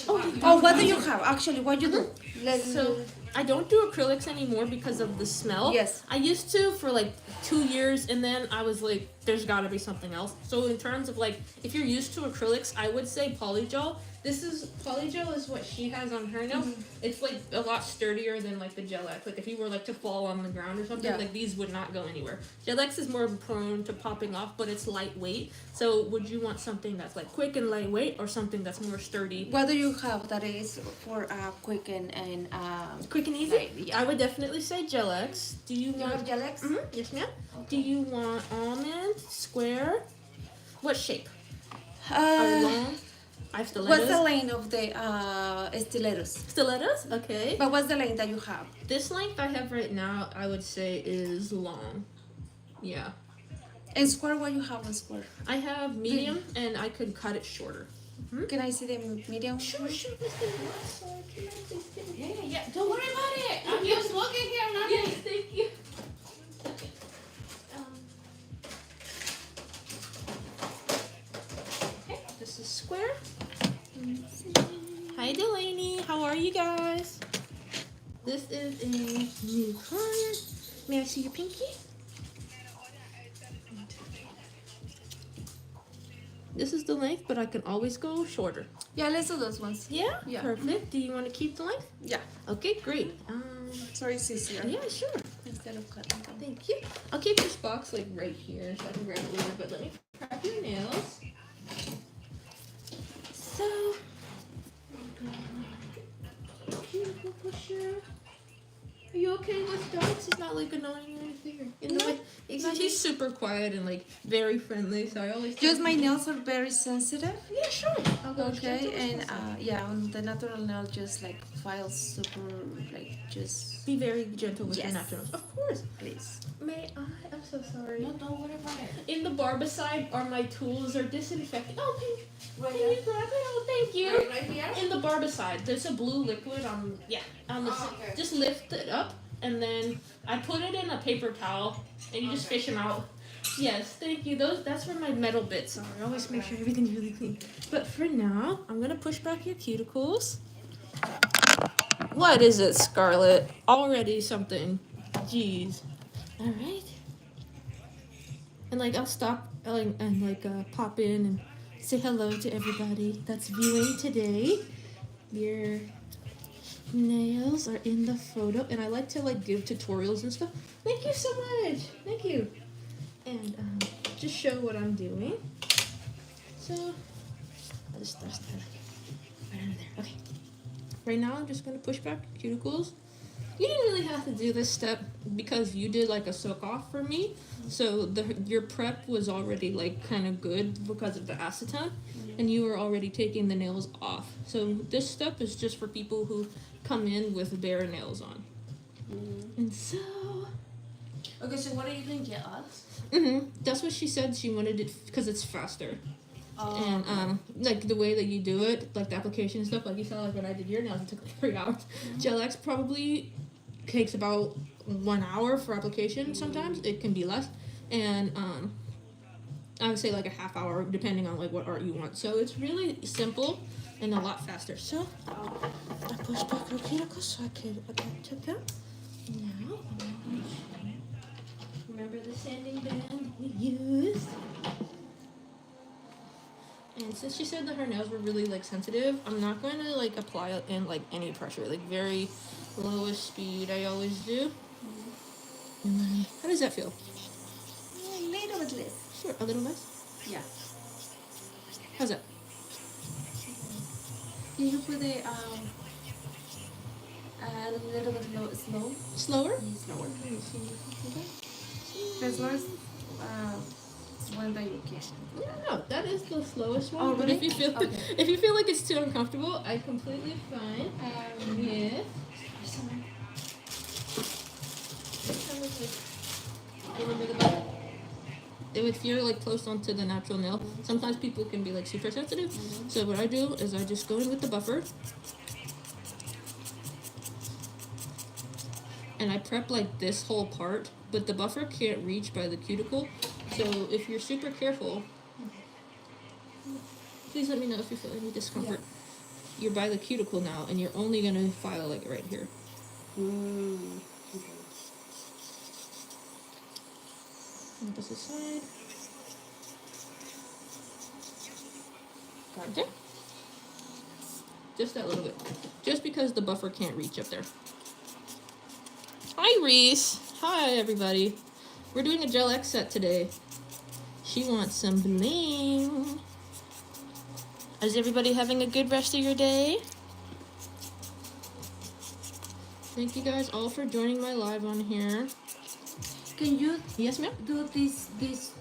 Oh, what do you have? Actually, what you do? So I don't do acrylics anymore because of the smell. Yes. I used to for like 2 years, and then I was like, there's got to be something else. So in terms of like, if you're used to acrylics, I would say polygel. Polygel is what she has on her nails. It's like a lot sturdier than like the gel X. Like if you were like to fall on the ground or something, like these would not go anywhere. Gel X is more prone to popping off, but it's lightweight. So would you want something that's like quick and lightweight, or something that's more sturdy? What do you have that is for quick and Quick and easy? I would definitely say Gel X. Do you want have gel X? Yes, ma'am. Do you want almond, square? What shape? Long? I have stilettos. What's the length of the stilettos? Stilettos? Okay. But what's the length that you have? This length I have right now, I would say, is long. Yeah. And square, what you have on square? I have medium, and I could cut it shorter. Can I see the medium? Sure. Yeah. Don't worry about it. I'm just looking here. Yes, thank you. Okay, this is square. Hi, Delaney. How are you guys? This is a new client. May I see your pinky? This is the length, but I can always go shorter. Yeah, let's do those ones. Yeah? Yeah. Perfect. Do you want to keep the length? Yeah. Okay, great. Sorry, it's easier. Yeah, sure. Instead of cutting them. Thank you. I'll keep this box like right here so I can grab it later, but let me prep your nails. So, cuticle pusher. Are you okay with dogs? He's not like annoying or anything. He's super quiet and like very friendly. So I always Just my nails are very sensitive. yeah, sure. I'll go Okay, and yeah, on the natural nail, just like file super, like just be very gentle with Yes. your naturals. Of course. please. May I? I'm so sorry. No, don't worry about it. In the barbicide, are my tools are disinfected. Oh, can Right you grab it? Oh, thank you. Right here? In the barbicide, there's a blue liquid on the okay. just lift it up, and then I put it in a paper towel, and you just fish them out. Yes, thank you. That's where my metal bits are. I always make sure everything's really clean. But for now, I'm gonna push back your cuticles. What is it, Scarlett? Already something. Jeez. All right. And like I'll stop and pop in and say hello to everybody that's viewing today. Your nails are in the photo, and I like to like give tutorials and stuff. Thank you so much. Thank you. And just show what I'm doing. So I'll just start right under there. Okay. Right now I'm just gonna push back cuticles. You didn't really have to do this step because you did like a soak off for me. So your prep was already like kind of good because of the acetone, and you were already taking the nails off. So this step is just for people who come in with bare nails on. And so Okay, so what are you doing? Get us? that's what she said. She wanted it because it's faster. Oh. And like the way that you do it, like the application and stuff, like you saw like when I did your nails, it took like 3 hours. Gel X probably takes about 1 hour for application. Sometimes it can be less, and I would say like a half hour depending on like what art you want. So it's really simple and a lot faster. So I push back her cuticles so I can attach to them. Now remember the sanding band we used. And since she said that her nails were really like sensitive, I'm not going to like apply it in like any pressure, like very lowest speed. I always do. And then, how does that feel? A little bit less. Sure, a little less. Yeah. How's that? Can you put it a little bit slow? Slower? Slower. Let me see. The slowest one that you can. No, that is the slowest one. Oh, But really? if you feel Okay. if you feel like it's too uncomfortable, I completely fine with. If you're like close onto the natural nail, sometimes people can be like super sensitive. So what I do is I just go in with the buffer, and I prep like this whole part, but the buffer can't reach by the cuticle. So if you're super careful, please let me know if you feel any discomfort. you're by the cuticle now, and you're only gonna file like right here. Okay. Move this aside. Okay. Just that little bit. Just because the buffer can't reach up there. Hi, Reese. Hi, everybody. We're doing a Gel X set today. She wants some bling. Is everybody having a good rest of your day? Thank you guys all for joining my live on here. Can you Yes, ma'am? do this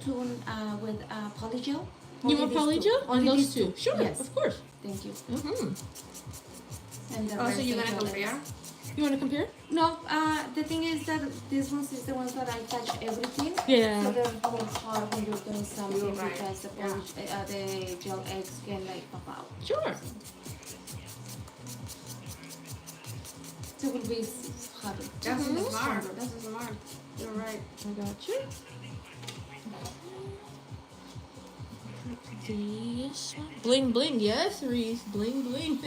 tune with polygel? You want polygel? On those two? Sure, Yes. of course. Thank you. Mm-hmm. And the Oh, so rest you're of gonna the compare? others. You want to compare? No, the thing is that these ones is the ones that I touch everything. Yeah. So they're more hard when you're doing something You're right. because the the gel eggs can like pop out. Sure. So it will be harder. That's Mhm. smart. That's smart. You're right. I got you. This one. Bling bling, yes, Reese. Bling bling.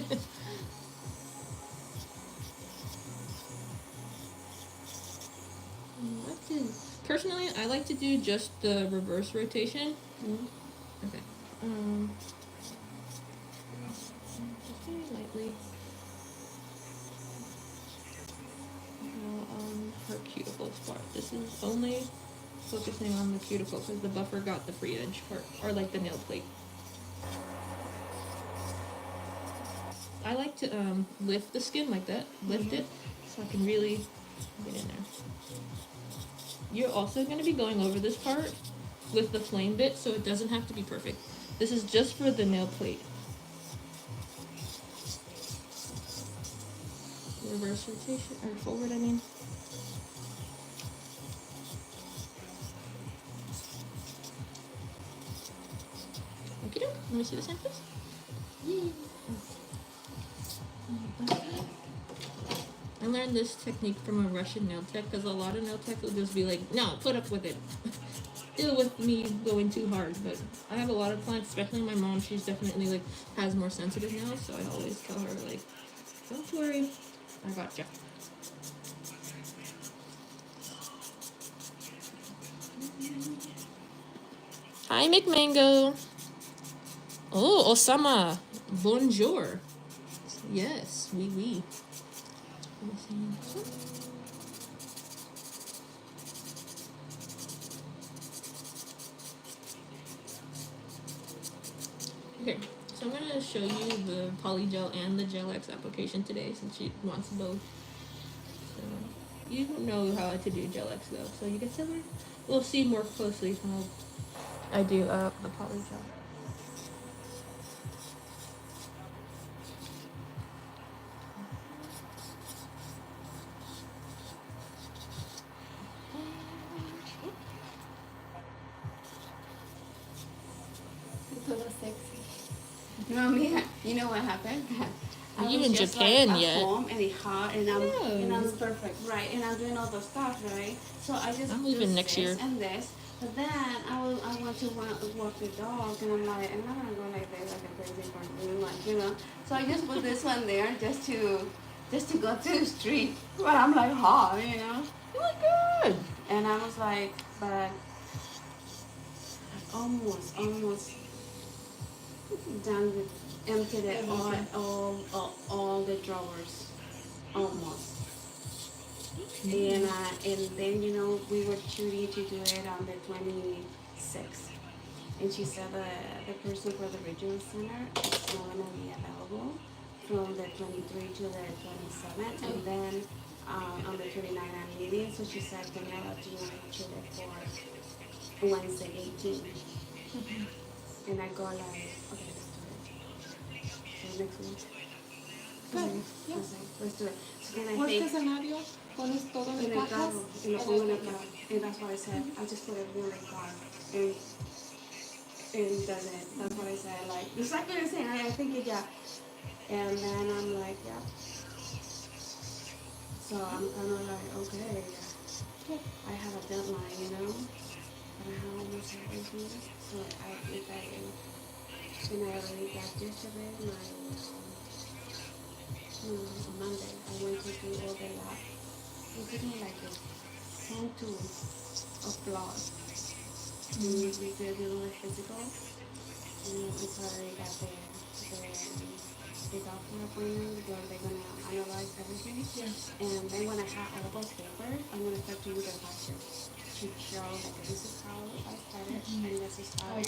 Personally, I like to do just the reverse rotation. Okay. Just very lightly. On her cuticle part. This is only focusing on the cuticle because the buffer got the free edge part, or like the nail plate. I like to lift the skin like that, lift it, so I can really get in there. You're also going to be going over this part with the flame bit, so it doesn't have to be perfect. This is just for the nail plate. Reverse rotation, or forward, I mean. Okay, let me see the samples. I learned this technique from a Russian nail tech because a lot of nail tech will just be like, no, put up with it. Deal with me going too hard. But I have a lot of clients, especially my mom, she's definitely like has more sensitive nails, so I always tell her like, don't worry, I gotcha. Hi, McMango. Oh, Osama. Bonjour. Yes, oui, oui. Okay, so I'm going to show you the Polygel and the Gel X application today since she wants both. So you know how to do Gel X though, so you get to learn. We'll see more closely how I do the Polygel. Mom, you know what happened? Are I you was in just, Japan like, at yet? home and it's hot and I'm It's perfect. right and I'm doing all the stuff right. So I just I'm do leaving next this year. and this. But then I want to walk the dog and I'm like I'm not gonna go like this like a crazy person like you know. So I just put this one there just to go to the street. But I'm like hot, you know. You look good. And I was like, but almost done with emptied it all the drawers almost. And then you know we were shooting to do it on the 26th, and she said the person for the regional center is not gonna be available from the 23 to the 27th, and then on the 29th I'm meeting. So she said, Daniela, do you want to shoot it for Wednesday 18th? And I go like, okay, let's do it. So next week. Good, yeah. Let's do it. So then I Worst think case scenario, pones todo en in el the cajas. carro, in the phone in the car. And that's what I said. I just put everything in the car. And that's it. That's what I said. Like, just like you were saying, I think it, yeah. And then I'm like, yeah. So I'm kind of like, okay, yeah. I have a deadline, you know. But I have almost everything. So I already got gist of it. My on Monday. I went to do all the lab. They give me like a some tools of blood. And we did a little physical. And so I got the doctor appointment where they're gonna analyze everything. Yes. And then when I have all those papers, I'm gonna start doing the lectures to show like this is how I started and this is how I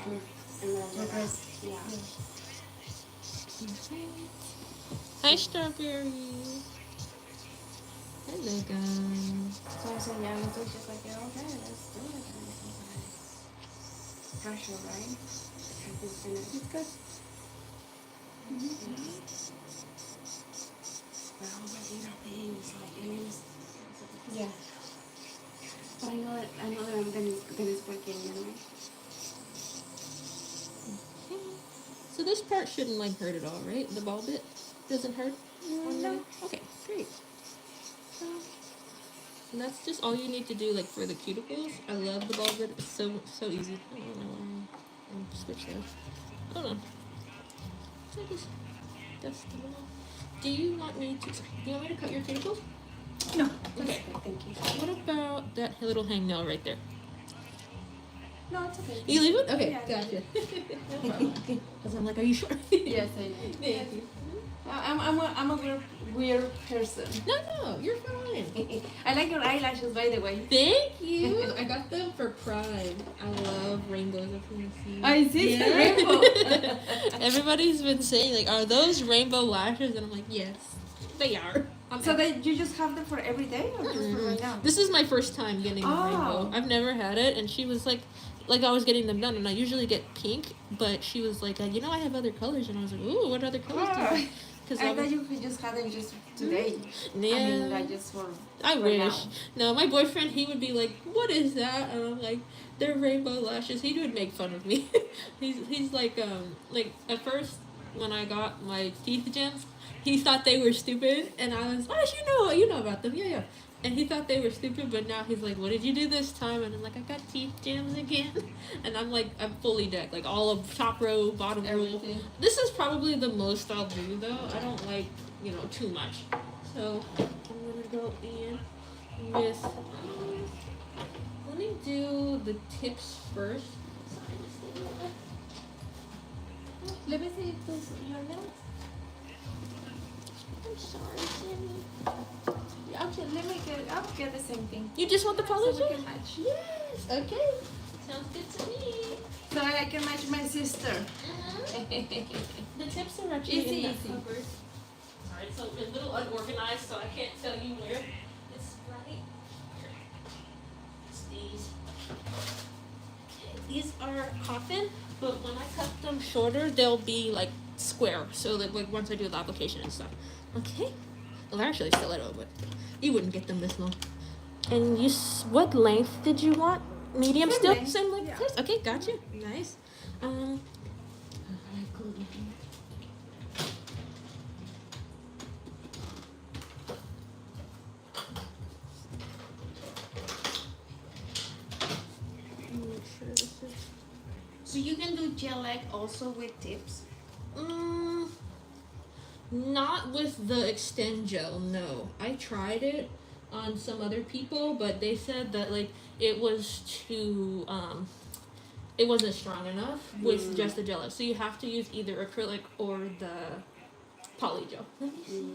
and then Progress. yeah. Hi, Strawberry. Hello, guys. So I said, yeah, and so she's like, yeah, okay, let's do it. And it was like pressure, right? It's good. But all the little things, like it is. Yeah. But I know that then it's working, you know. So this part shouldn't like hurt at all, right? The ball bit doesn't hurt? No. Okay, great. And that's just all you need to do like for the cuticles. I love the ball bit. It's so easy. I don't know why I switch that. Hold on. So just dust them off. Do you want me to cut your cuticles? No. Okay. Thank you. What about that little hangnail right there? No, it's okay. You leave it? Okay, Yeah. gotcha. No problem. Because I'm like, are you sure? Yes, I know. Thank you. I'm a weird person. No, you're fine. I like your eyelashes, by the way. Thank you. I got them for Pride. I love rainbows. If you see. I see Yeah. the rainbow. Everybody's been saying like, are those rainbow lashes? And I'm like, yes, they are. So that you just have them for every day or just for right now? This is my first time getting a rainbow. I've never had it, and she was like I was getting them done, and I usually get pink, but she was like, you know, I have other colors, and I was like, ooh, what other colors do you have? I thought you could just have them just today. Yeah. I mean, like just for. I for wish. now. No, my boyfriend, he would be like, what is that? And I'm like, they're rainbow lashes. He would make fun of me. he's like at first when I got my teeth gems, he thought they were stupid, and I was, you know about them, yeah. And he thought they were stupid, but now he's like, what did you do this time? And I'm like, I got teeth gems again. And I'm fully decked, like all of top row, bottom row. Everything. This is probably the most I'll do though. I don't like, too much. So I'm gonna go in with, let me do the tips first. Let me see if those your nails. I'm sorry, Sammy. Okay, I'll get the same thing. You just want the So polish? we can match. Yes. Okay. Sounds good to me. So I can match my sister. The tips are actually Easy, in that easy. cupboard. Sorry, it's a little unorganized, so I can't tell you where. It's right here. It's these. Okay, these are coffin, but when I cut them shorter, they'll be like square. So that like once I do the application and stuff. Okay. Well, they're actually stiletto, but you wouldn't get them this long. And what length did you want? Medium Same still? length. Same length? Yeah. Yes. Okay, gotcha. Nice. Make sure this is. So you can do gel egg also with tips. Not with the extend gel, no. I tried it on some other people, but they said that like it was too it wasn't strong enough with just the gel. So you have to use either acrylic or the polygel. Let me see.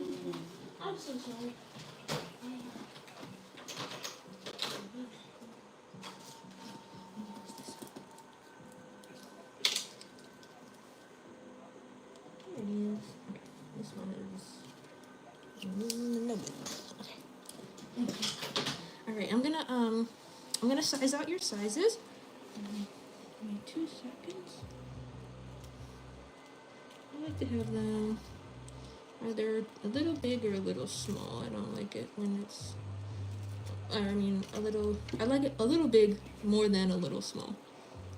I'm so sorry. Here it is. This one is no big. Okay. Alright, I'm gonna size out your sizes. Give me 2 seconds. I like to have them either a little big or a little small. I don't like it when it's I like it a little big more than a little small.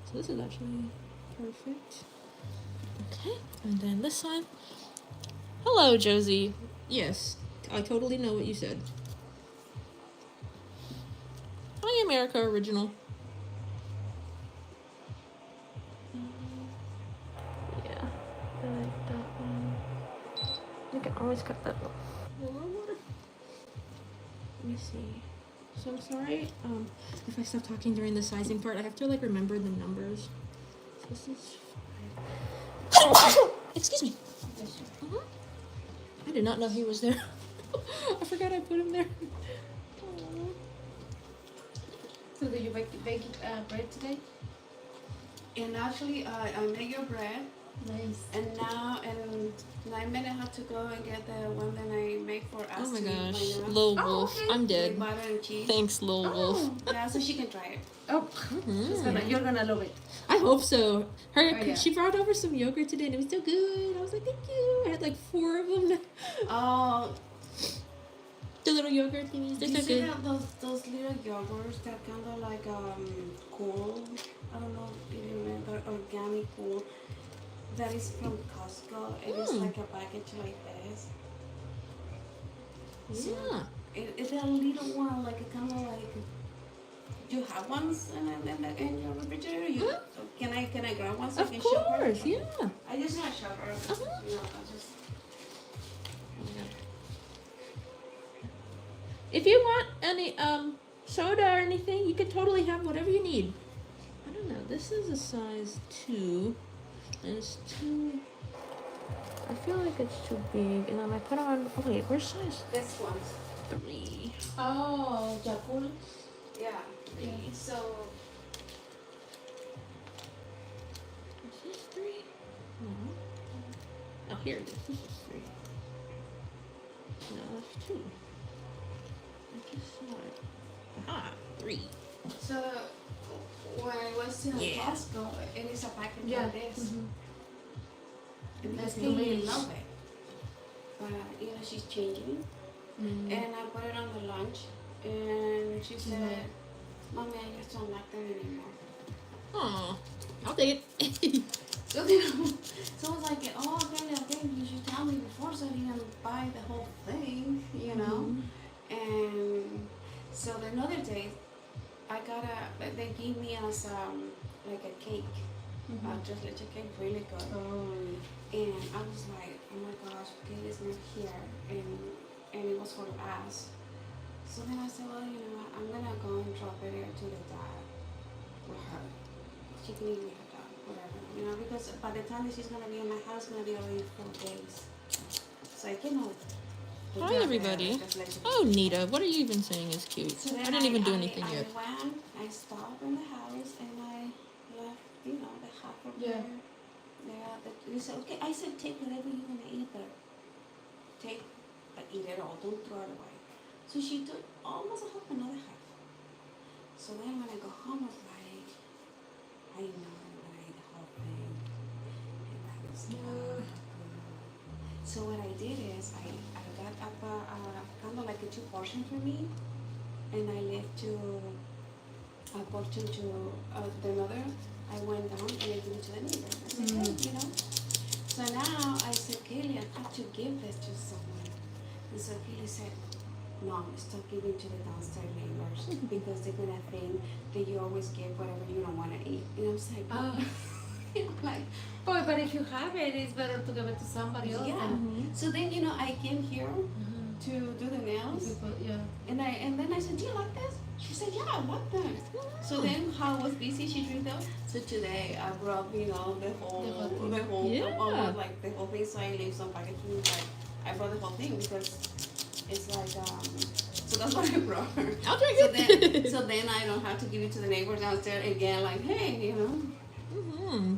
So this is actually perfect. Okay, and then this one. Hello, Josie. Yes, I totally know what you said. Hi, America Original. Yeah, I like that one. I can always cut that off. A little more. Let me see. So I'm sorry if I stop talking during the sizing part. I have to like remember the numbers. So this is 5. Excuse me. I did not know he was there. I forgot I put him there. Aww. So did you bake bread today? And actually, I made your bread. Nice. And now, in 9 minutes, I have to go and get the one that I make for us. Oh my to gosh, find out. Lil Wolf, okay. I'm dead. With butter and cheese. Thanks, Lil Wolf. Yeah, so she can try it. Oh, you're gonna love it. I hope so. yeah. She brought over some yogurt today and it was so good. I was like, thank you. I had like 4 of them. Oh, The little yogurt thingies, they're you so see good. that those little yogurts that kind of like cool. I don't know if you remember organic cool. That is from Costco. It is like a package like this. So Yeah. it's a little one, like a kind of like. You have ones in your refrigerator. Can I grab one so I Of can show her? course, yeah. I just want to show her. Uh-huh. You know, I just. If you want any soda or anything, you can totally have whatever you need. I don't know. This is a size 2. And it's too. I feel like it's too big. And then I put on. Oh wait, where's size This one's. 3? Oh, Yakul. Yeah. So. Is this 3? No. Oh, here it is. This is 3. No, that's 2. I just saw it. Aha, 3. So when I was in Yeah. Costco, it is a package Yeah. like this. And That's they really nice. love it. But you know, she's changing. And I put it on the lunch, and she said, "Mommy, I just don't like them anymore." Aw, I'll take it. So then, so I was like, "Oh, okay, you should tell me before so I didn't buy the whole thing, you know." And so the other day, they gave me as like a cake, just like a cake, really good. And I was like, "Oh my gosh, Kate is not here," and it was for us. So then I said, "Well, you know what, I'm gonna go and drop it here to the dad with her. She can eat with her dad, whatever, you know, because by the time that she's gonna be in my house, it's gonna be already 4 days. So I cannot." Hi, everybody. Oh, Nita, what are you even saying is cute? So I then didn't even do anything yet. I went, I stopped in the house, and I left, you know, the half of Yeah. He said, "Okay." I said, "Take whatever you're gonna eat, but take, but eat it all. Don't throw it away." So she took almost a half, another half. So then when I go home, I was like, I know I'm gonna eat the whole thing, and I was not good. So what I did is I got up kind of like a 2 portion for me, and I left a portion to the mother. I went down and I gave it to the neighbor. I said, "Hey, you know." So now I said, "Kaylee, I have to give this to someone." And so Kaylee said, "No, stop giving to the downstairs neighbors because they're gonna think that you always give whatever you don't want to eat." And I was like, like, Boy, but if you have it, it's better to give it to somebody else. yeah. So then, you know, I came here to do the nails, People, yeah. and then I said, "Do you like this?" She said, "Yeah, I like them." So then, how I was busy, she drew them. So today, I brought, you know, the whole Yeah. almost like the whole thing. So I leave some packaging, like I brought the whole thing because it's like so that's what I brought her. I'll take it. So then I don't have to give it to the neighbors downstairs again. Like, hey, you know.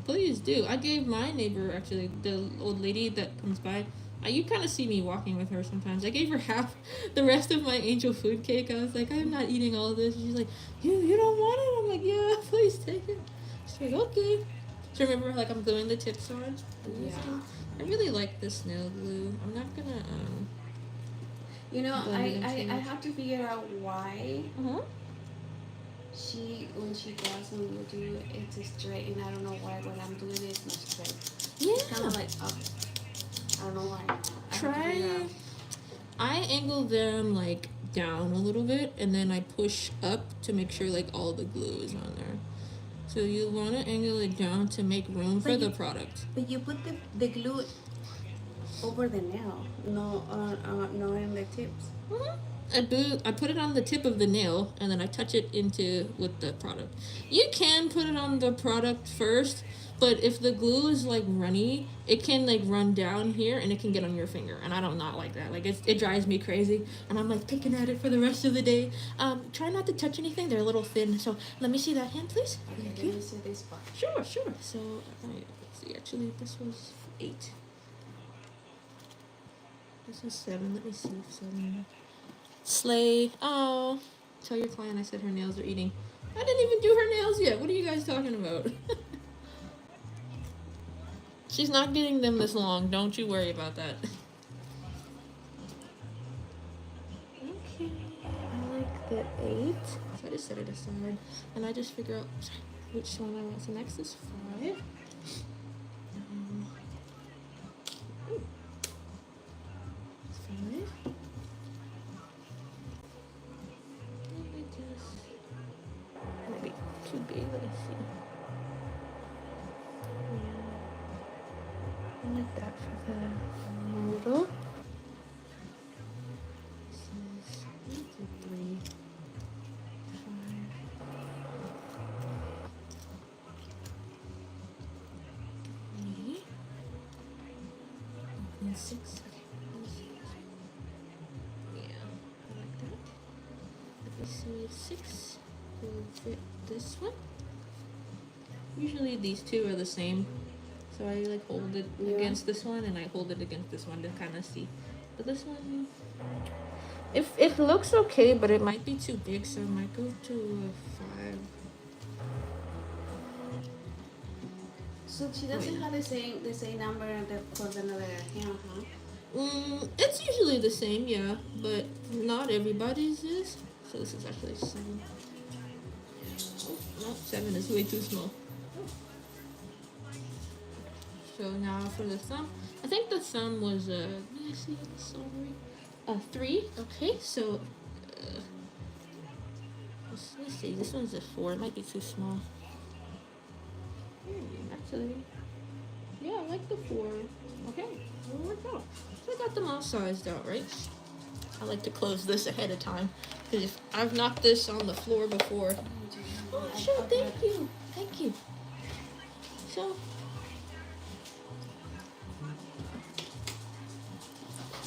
Please do. I gave my neighbor, actually, the old lady that comes by. You kind of see me walking with her sometimes. I gave her half the rest of my angel food cake. I was like, "I'm not eating all of this." She's like, You don't want it?" I'm like, "Yeah, please take it." She's like, "Okay." So remember, like, I'm gluing the tips on. Yeah. I really like this nail glue. I'm not gonna You know, blend it in I too much. have to figure out why Uh-huh. when she does and will do it's straight, and I don't know why what I'm doing is not straight. Yeah. It's kind of like up. I don't know why. I have to figure Try. out. I angle them like down a little bit, and then I push up to make sure like all the glue is on there. So you want to angle it down to make room for But the you- product. But you put the glue over the nail, no, no in the tips. I put it on the tip of the nail, and then I touch it into with the product. You can put it on the product first, but if the glue is like runny, it can like run down here and it can get on your finger, and I don't not like that. Like it drives me crazy, and I'm like picking at it for the rest of the day. Try not to touch anything; they're a little thin. So let me see that hand, please. Okay, Thank let you. me see this part. Sure. So let's see. Actually, this was 8. This is 7. Let me see. 7. Slay. Oh, tell your client I said her nails are eating. I didn't even do her nails yet. What are you guys talking about? She's not getting them this long. Don't you worry about that. Okay, I like the 8. So I just set it aside, and I just figure out which one I want. So next is 5. Ooh. 5. Maybe too big. Let me see. Yeah. I like that for the middle. This is 3, 5. And 6. Okay. Yeah, I like that. Let me see. 6 will fit this one. Usually these two are the same, so I like hold it against this one and I hold it against this one to kind of see. But this one, if it looks okay, but it might be too big, so I might go to a 5. So she doesn't have the same number for the other hand, huh? It's usually the same, yeah, but not everybody's is. So this is actually 7. Oh, no, 7 is way too small. So now for the thumb. I think the thumb was let me see, sorry. 3. Okay, so let's see. This one's a 4. It might be too small. Actually, yeah, I like the 4. Okay, it'll work out. So I got them all sized out, right? I like to close this ahead of time because if I've knocked this on the floor before. Oh, sure, thank you. So.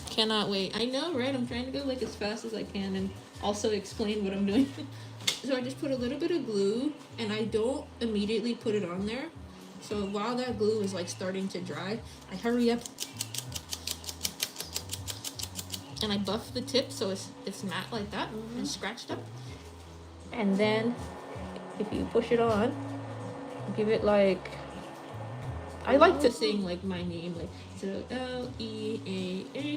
Cannot wait. I know, right? I'm trying to go like as fast as I can and also explain what I'm doing. So I just put a little bit of glue and I don't immediately put it on there. So while that glue is like starting to dry, I hurry up and I buff the tip so it's matte like that and scratched up. And then if you push it on, give it like, I like to sing like my name, like so Leahchcrai.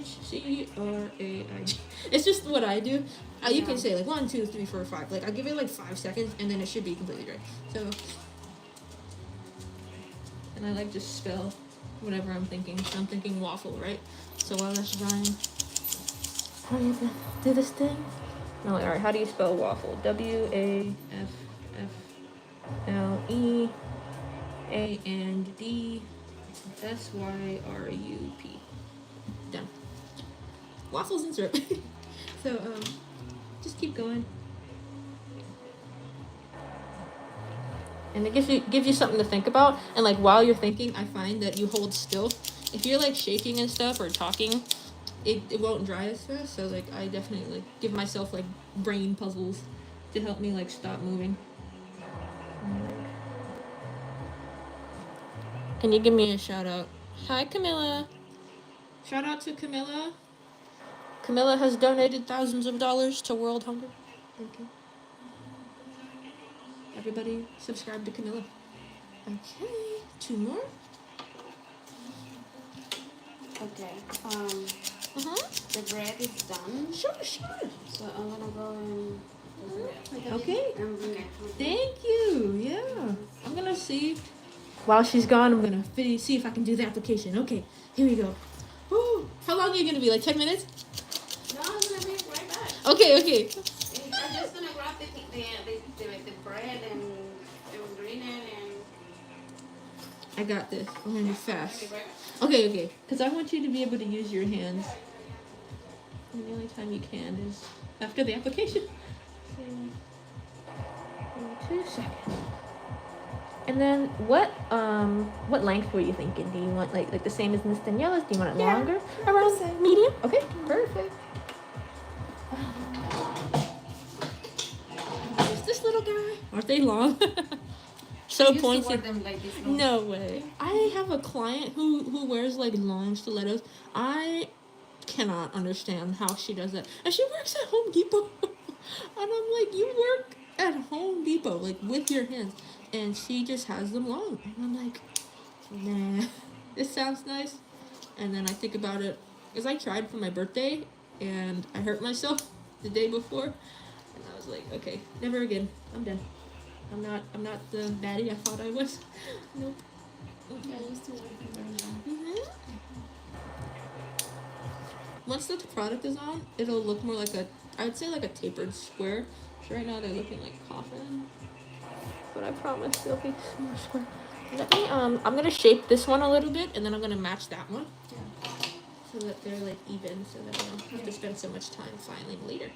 It's just what I do. You can say like 1, 2, 3, 4, 5. Like I give it like 5 seconds, and then it should be completely dry. So, and I like to spell whatever I'm thinking. So I'm thinking waffle, right? So while that's drying, how do you do this thing? No, all right. How do you spell waffle? WAFFLE. AND SYRUP. Done. Waffles and syrup. So just keep going. And it gives you something to think about. And like while you're thinking, I find that you hold still. If you're like shaking and stuff or talking, it won't dry as fast. So like I definitely like give myself like brain puzzles to help me like stop moving. Can you give me a shout out? Hi, Camilla. Shout out to Camilla. Camilla has donated thousands of dollars to World Hunger. Thank you. Everybody subscribe to Camilla. Okay, 2 more. Okay. The bread is done. Sure. So I'm gonna go and. Okay. And bring it. Thank you. Yeah. I'm gonna see. While she's gone, I'm gonna see if I can do the application. Okay, here we go. Woo. How long are you gonna be? Like 10 minutes? No, I'm gonna be right back. Okay. I'm just gonna grab the bread and green it and. I got this. I'm gonna be I'll fast. be right back. Okay. Because I want you to be able to use your hands. And the only time you can is after the application. So, give me 2 seconds. And then what length were you thinking? Do you want like the same as Miss Daniela's? Do you want it longer? Around medium? Okay, perfect. There's this little guy. Aren't they long? So used to pointy. wear them like this long. No way. I have a client who wears like long stilettos. I cannot understand how she does that. And she works at Home Depot. And I'm like, you work at Home Depot, like with your hands. And she just has them long. And I'm like, nah, this sounds nice. And then I think about it, because I tried for my birthday and I hurt myself the day before. And I was like, okay, never again. I'm done. I'm not the baddie I thought I was. Nope. Yeah, I used to wear them very long. Mm-hmm. Once the product is on, it'll look more like I would say like a tapered square. So right now they're looking like coffin. But I promise they'll be more square. Let me, I'm gonna shape this one a little bit and then I'm gonna match that one. Yeah. So that they're like even, so that I don't have to spend so much time filing later.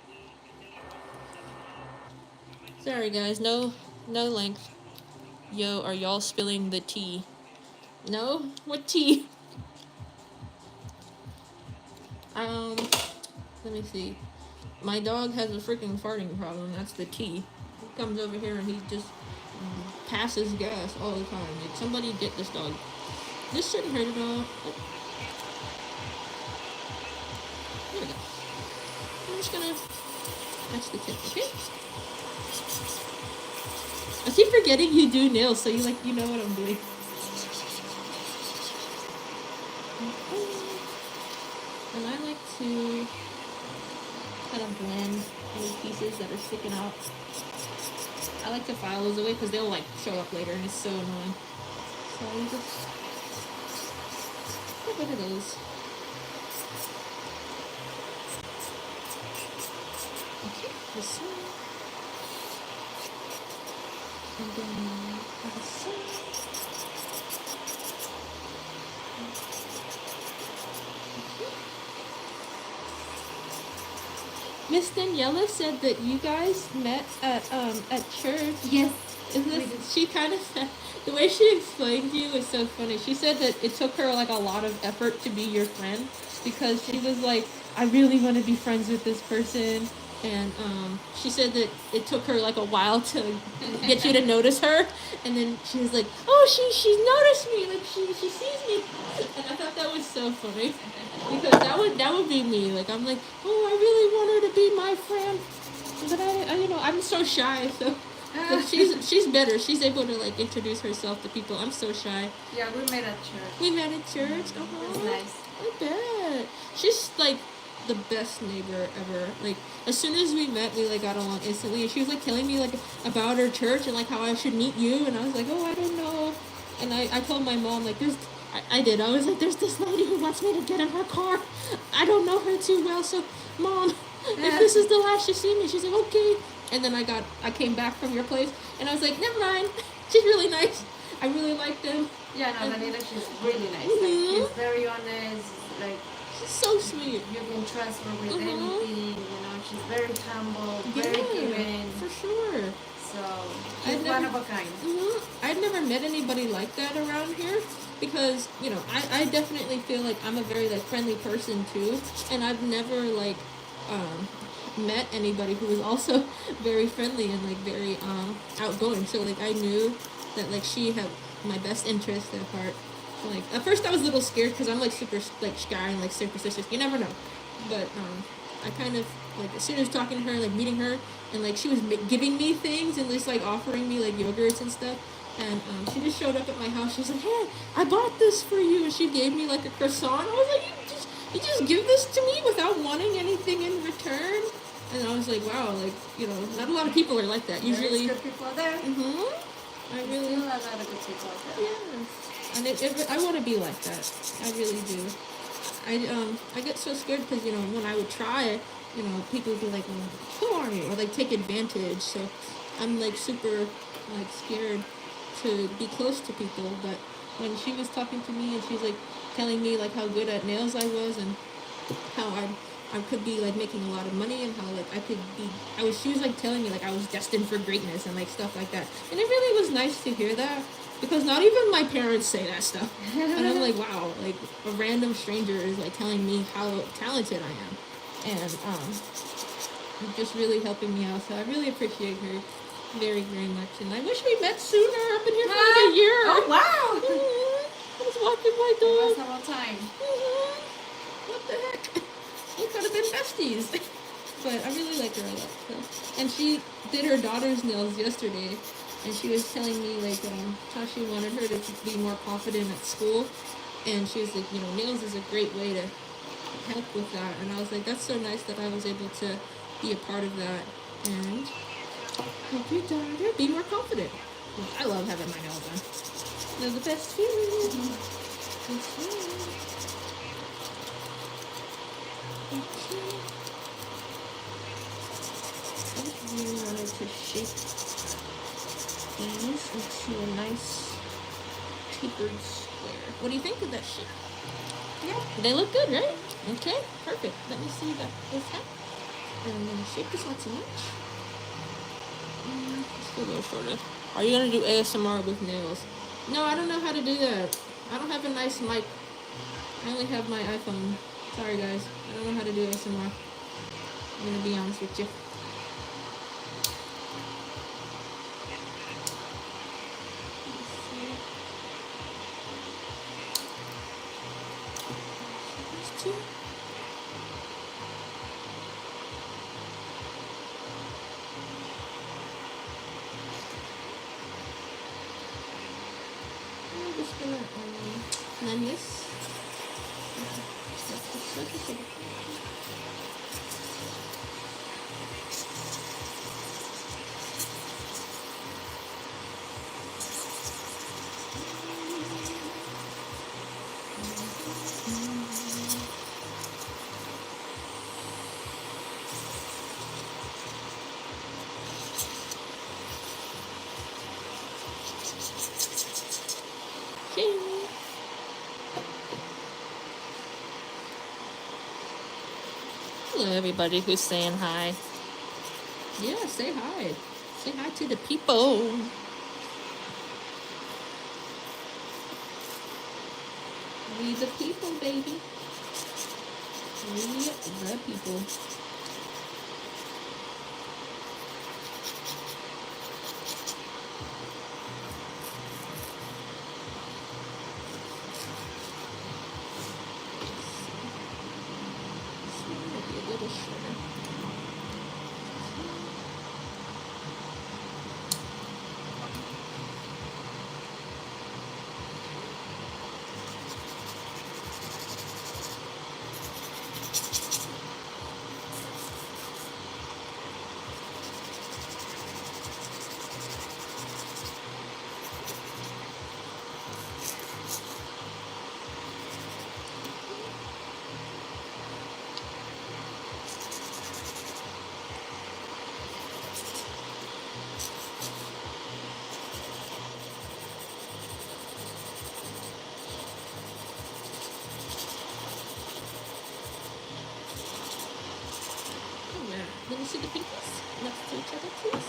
Sorry guys, no length. Yo, are y'all spilling the tea? No? What tea? Let me see. My dog has a freaking farting problem. That's the tea. He comes over here and he just passes gas all the time. Like, somebody get this dog. This shouldn't hurt at all. Oh. There we go. I'm just gonna match the tip, okay? I keep forgetting you do nails, so you know what I'm doing. And I like to kind of blend any pieces that are sticking out. I like to file those away because they'll like show up later and it's so annoying. So you just get rid of those. Okay, this one. And then this one. Miss Daniela said that you guys met at church. Yes. She kind of said, the way she explained you is so funny. She said that it took her like a lot of effort to be your friend because she was like, I really want to be friends with this person. And she said that it took her like a while to get you to notice her. And then she was like, oh, she noticed me. Like she sees me. And I thought that was so funny. Because that would be me. Like I'm like, oh, I really want her to be my friend. But I I'm so shy. So but she's better. She's able to like introduce herself to people. I'm so shy. Yeah, we met at church. We met at church. It was nice. I bet. She's like the best neighbor ever. Like as soon as we met, we like got along instantly. And she was like telling me like about her church and like how I should meet you. And I was like, oh, I don't know. And I told my mom like I was like, there's this lady who wants me to get in her car. I don't know her too well, so Mom, if this is the last you see me, she's like, okay. And then I came back from your place, and I was like, never mind. She's really nice. I really like them. Yeah, no, Daniela, she's really nice. Mm-hmm. Like, she's very honest. Like, She's so sweet. you can trust her with Mm-hmm. anything. You know, she's very humble, very giving. For sure. So she's one of a kind. Mm-hmm. I'd never met anybody like that around here because, you know, I definitely feel like I'm a very, like, friendly person, too. And I've never, like, met anybody who was also very friendly and, like, very outgoing. So, like, I knew that, like, she had my best interest at heart. So, like, at first I was a little scared because I'm, like, super, like, shy and, like, superstitious. You never know. But, I kind of, like, as soon as talking to her, like, meeting her, and, like, she was giving me things and just, like, offering me, like, yogurts and stuff. And she just showed up at my house. She's like, hey, I bought this for you. And she gave me, like, a croissant. I was like, you just give this to me without wanting anything in return? And I was like, wow, like, you know, not a lot of people are like that. Usually. There's good people out there. Mm-hmm. I really. Still a lot of good people out there. Yeah. And I want to be like that. I really do. I get so scared because, you know, when I would try, you know, people would be like, well, who are you? Or, like, take advantage. So I'm, like, super, like, scared to be close to people. But when she was talking to me and she was like telling me like how good at nails I was and how I could be like making a lot of money and how like she was like telling me like I was destined for greatness and like stuff like that. And it really was nice to hear that because not even my parents say that stuff. And I'm like, wow, like a random stranger is like telling me how talented I am. And just really helping me out. So I really appreciate her very, very much. And I wish we met sooner. I've been here for like a year. Oh wow! I was walking my It dog. was about time. What the heck? We could have been besties. But I really like her a lot. So. And she did her daughter's nails yesterday. And she was telling me like how she wanted her to be more confident at school. And she was like, nails is a great way to help with that. And I was like, that's so nice that I was able to be a part of that and help your daughter be more confident. I love having my nails done. They're the best feeling. Okay. I just really wanted to shape these into a nice tapered square. What do you think of that shape? Yeah. They look good, right? Okay, perfect. Let me see this hat. And I'm gonna shape this not too much. Let's go a little shorter. Are you gonna do ASMR with nails? No, I don't know how to do that. I don't have a nice mic. I only have my iPhone. Sorry guys, I don't know how to do ASMR. I'm gonna be honest with you. I'm just gonna blend this. Hello, everybody who's saying hi. Yeah, say hi. Say hi to the people. We the people, baby. We the people. Let me see the pinkies next to each other, please.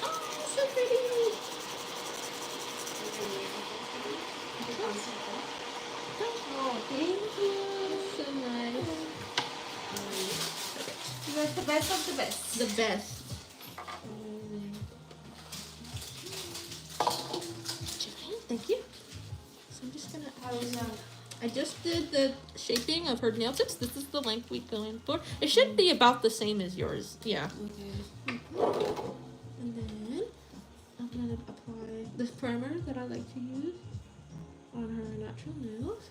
Oh, so pretty. Oh, thank you. So nice. You're the best of the best. The best. Thank you. So I'm just gonna. I just did the shaping of her nail tips. This is the length we go in for. It should be about the same as yours. Yeah. Okay. And then I'm gonna apply this primer that I like to use on her natural nails.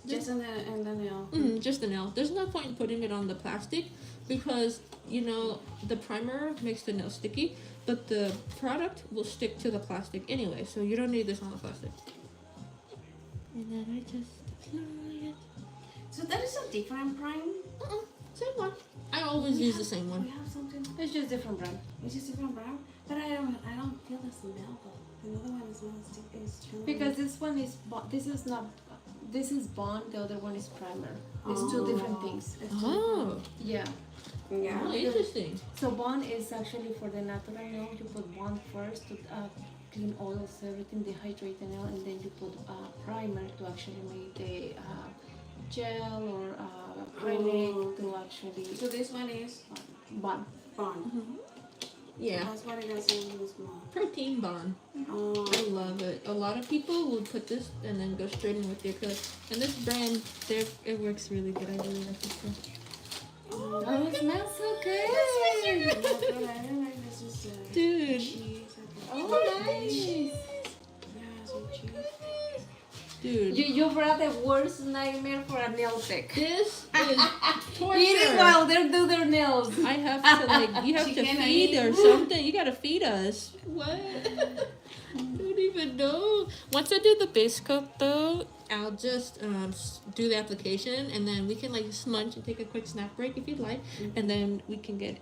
Just in the nail. Just the nail. There's no point in putting it on the plastic because, you know, the primer makes the nail sticky, but the product will stick to the plastic anyway, so you don't need this on the plastic. And then I just apply it. So that is a different prime? Same one. I always use the same We one. have something. It's just different brand. It's just different brown, but I don't feel the smell though. The other one is not sticky. It's true. Because this one is this is bond. The other one is primer. It's two different things. Oh, Yeah. Yeah. oh, interesting. So bond is actually for the natural nail. You put bond first to clean oils, everything, dehydrate the nail, and then you put primer to actually make the gel or acrylic to actually So this one is bond. bond. Yeah, That's what it is in this one. protein bond. Oh. I love it. A lot of people would put this and then go straight in with the acrylic. And this brand, it works really good. I really like this brand. Oh, it smells so good. I don't like this is Dude. cheese. Oh, nice. Yeah, some cheese. Dude, You brought the worst nightmare for a nail tech. this is torture. Eating while they do their nails. I have to like, you have to Chicken feed and or something. You gotta feed us. What? I don't even know. Once I do the base coat though, I'll just do the application and then we can like smudge and take a quick snap break if you'd like, and then we can get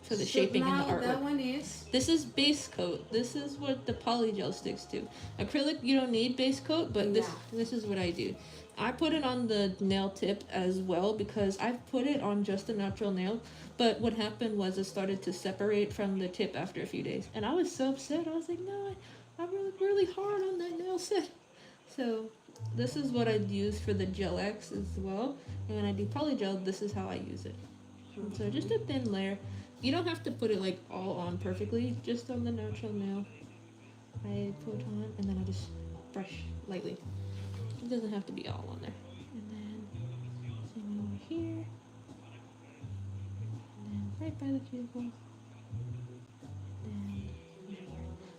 for the shaping and the Now that artwork. one is. This is base coat. This is what the polygel sticks to. Acrylic, you don't need base coat, but this is what I do. I put it on the nail tip as well because I've put it on just a natural nail, but what happened was it started to separate from the tip after a few days. And I was so upset. I was like, no, I worked really hard on that nail set. So this is what I'd use for the Gel X as well. And when I do polygel, this is how I use it. And so just a thin layer. You don't have to put it like all on perfectly, just on the natural nail. I put on and then I just brush lightly. It doesn't have to be all on there. And then same over here. And then right by the cuticle. Then right here.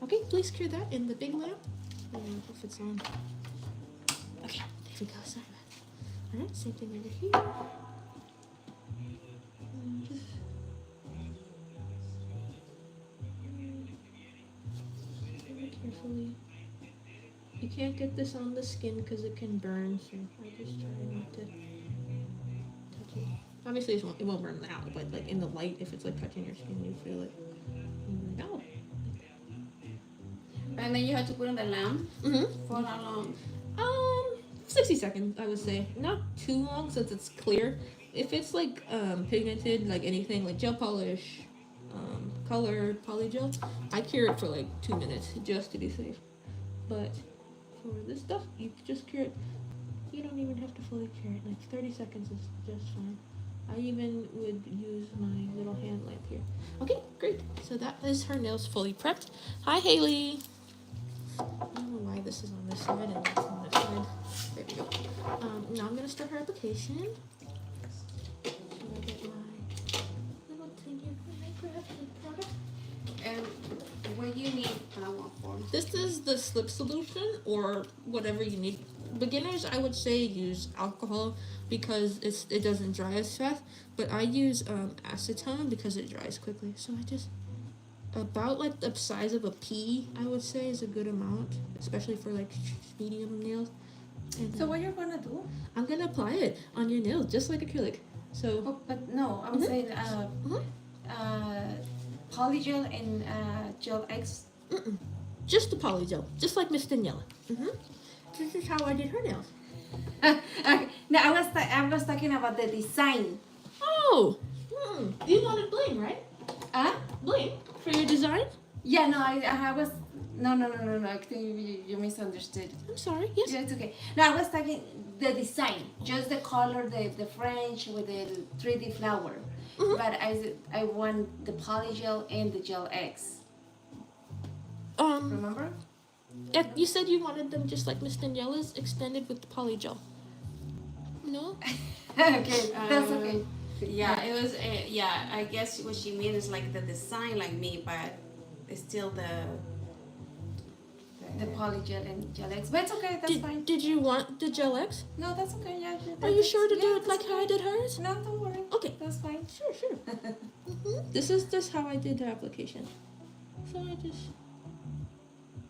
Okay, please cure that in the big lamp. And if it's on. Okay, there we go. Sorry about that. Alright, same thing over here. And just very carefully. You can't get this on the skin because it can burn, so I just try not to touch it. Obviously, it won't burn now, but like in the light, if it's like touching your skin, you feel it. And you're like, oh. And then you have to put on the lamp. Mm-hmm. For how long? 60 seconds, I would say. Not too long since it's clear. If it's like pigmented, like anything, like gel polish, colored polygel, I cure it for like 2 minutes just to be safe. But for this stuff, you just cure it. You don't even have to fully cure it. Like 30 seconds is just fine. I even would use my little hand lamp here. Okay, great. So that is her nails fully prepped. Hi, Haley. I don't know why this is on this side and that's on this side. There we go. Now I'm gonna start her application. So I get my little tiny grab the product. And what you need one for? This is the slip solution or whatever you need. Beginners, I would say use alcohol because it doesn't dry as fast. But I use acetone because it dries quickly. So I just about like the size of a pea, I would say, is a good amount, especially for like medium nails. And, So what you're gonna do? I'm gonna apply it on your nails just like acrylic. So Oh, but no, I'm saying polygel and gel X. just the polygel, just like Miss Daniela. This is how I did her nails. Okay. No, I was talking about the design. Oh, you wanted bling, right? Bling for your design? Yeah, no, I was no. I think you misunderstood. I'm sorry. Yes. Yeah, it's okay. No, I was talking the design, just the color, the French with the 3D flower. But I want the polygel and the gel X. Remember? Yeah, you said you wanted them just like Miss Daniela's, extended with the polygel. No? Okay, that's okay. Yeah, it was. Yeah, I guess what she means is like the design, like me, but it's still the the Polygel and Gel X. But it's okay, that's fine. Did you want the Gel X? No, that's okay, yeah. Are you sure to do yeah, it like how I did hers? No, don't worry. Okay. That's fine. Sure. This is just how I did the application. So I just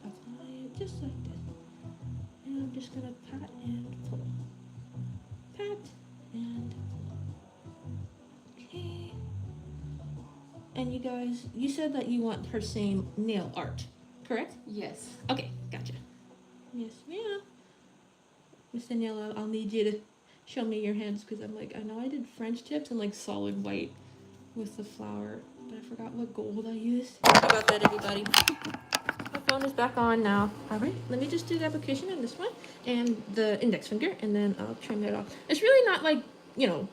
apply it just like this. And I'm just gonna pat and pull. Pat and pull. Okay. And you guys, you said that you want her same nail art, correct? Yes. Okay, gotcha. Yes, ma'am. Miss Daniela, I'll need you to show me your hands because I'm like, I know I did French tips and like solid white with the flower, but I forgot what gold I used. Sorry about that, everybody. My phone is back on now. All right, let me just do the application on this one and the index finger, and then I'll trim it off. It's really not like, you know,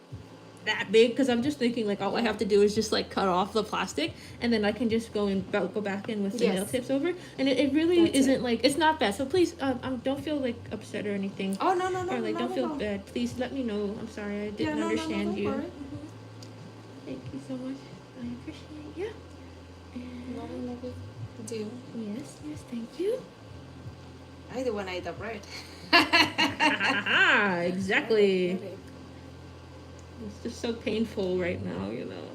that big because I'm just thinking like all I have to do is just like cut off the plastic and then I can just go back in with the nail tips over, and it really isn't like, it's not bad. So please don't feel like upset or anything. Oh, no, Or like don't feel bad. Please let me know. I'm sorry I didn't understand you. Thank you so much. I appreciate you. And Not a big deal. yes, thank you. I do when I eat the bread. Exactly. It's just so painful right now, you know.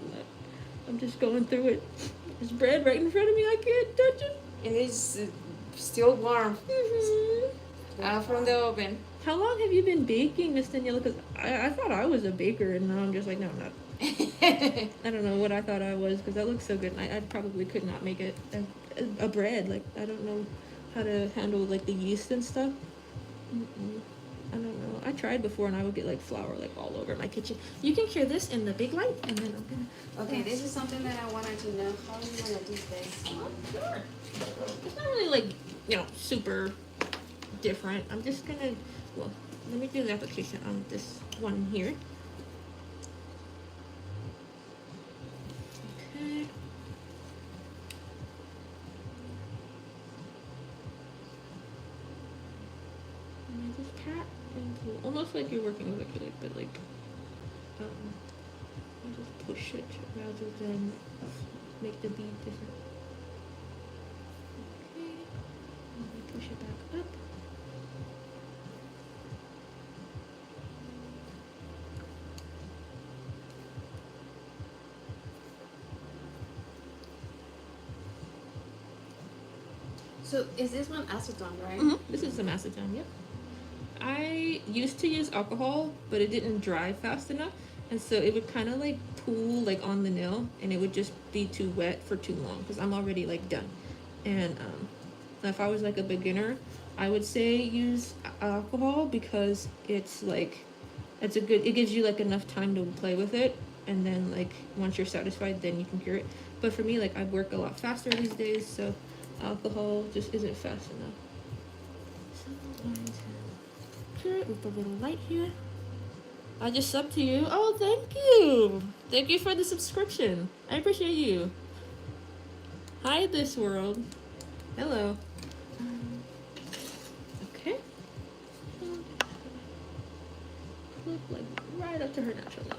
I'm just going through it. There's bread right in front of me. I can't touch it. And it's still warm Mm-hmm. from the oven. How long have you been baking, Miss Daniela? Because I thought I was a baker, and now I'm just like, no, I'm not. I don't know what I thought I was, because that looks so good. I probably could not make it a bread. Like, I don't know how to handle, like, the yeast and stuff. I don't know. I tried before, and I would get, like, flour, like, all over my kitchen. You can share this in the big light, and then I'm gonna... Okay, this is something that I wanted to know. How do you want to do this? Sure. It's not really, like, you know, super different. I'm just gonna... Well, let me do the application on this one here. Okay. And I just pat and pull, almost like you're working with acrylic, but like, you just push it rather than make the bead different. Okay, and then push it back up. So is this one acetone, right? Mm-hmm. This is some acetone, yep. I used to use alcohol, but it didn't dry fast enough, and so it would kind of like pool like on the nail, and it would just be too wet for too long because I'm already like done. And if I was like a beginner, I would say use alcohol because it's like it gives you like enough time to play with it, and then like once you're satisfied, then you can cure it. But for me, like I work a lot faster these days, so alcohol just isn't fast enough. So I'm going to cure it with the little light here. I just subbed to you. Oh, thank you. Thank you for the subscription. I appreciate you. Hi, this world. Hello. Okay. Look like right up to her natural nail.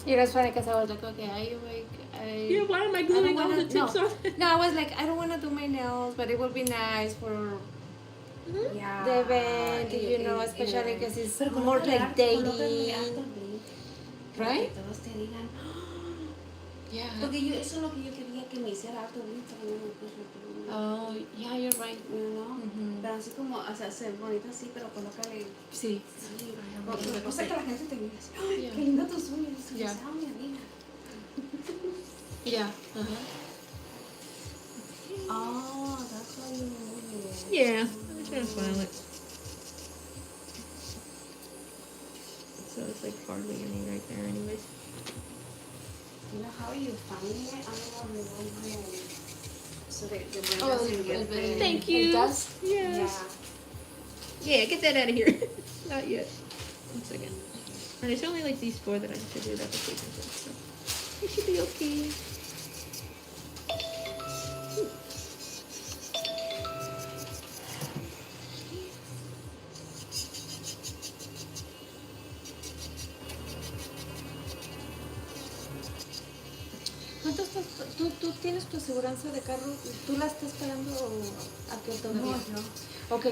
Yeah, that's funny because I was like, okay, Yeah, why am I gluing all the tips on? No, I was like, I don't want to do my nails, but it would be nice for Mm-hmm. Yeah. the event, you know, especially because it's more like dating, right? Que todos te digan, Yeah. porque eso es lo que yo quería que me hiciera harto bonito. Oh, yeah, you're right. ¿No? Mhm. Pero así como, o sea, hacer bonito así, pero colócale. Sí. Sí. O sea, que la gente te mire así, ¡ay, Yeah. qué lindo tus uñas! Yeah. Ah, mi amiga. Yeah. Oh, that's why you move it. Yeah, I'm just gonna file it. So it's like hardly any right there anyways. You know how you find it? I don't remember. So the brain Oh, doesn't get the... Thank you. It does? Yes. Yeah. Yeah, get that out of here. Not yet. 1 second. And it's only like these 4 that I have to do the application for, so it should be okay. ¿Cuántos tú tienes tu aseguranza de carro? ¿Tú la estás pagando o a qué todavía? No, Ok.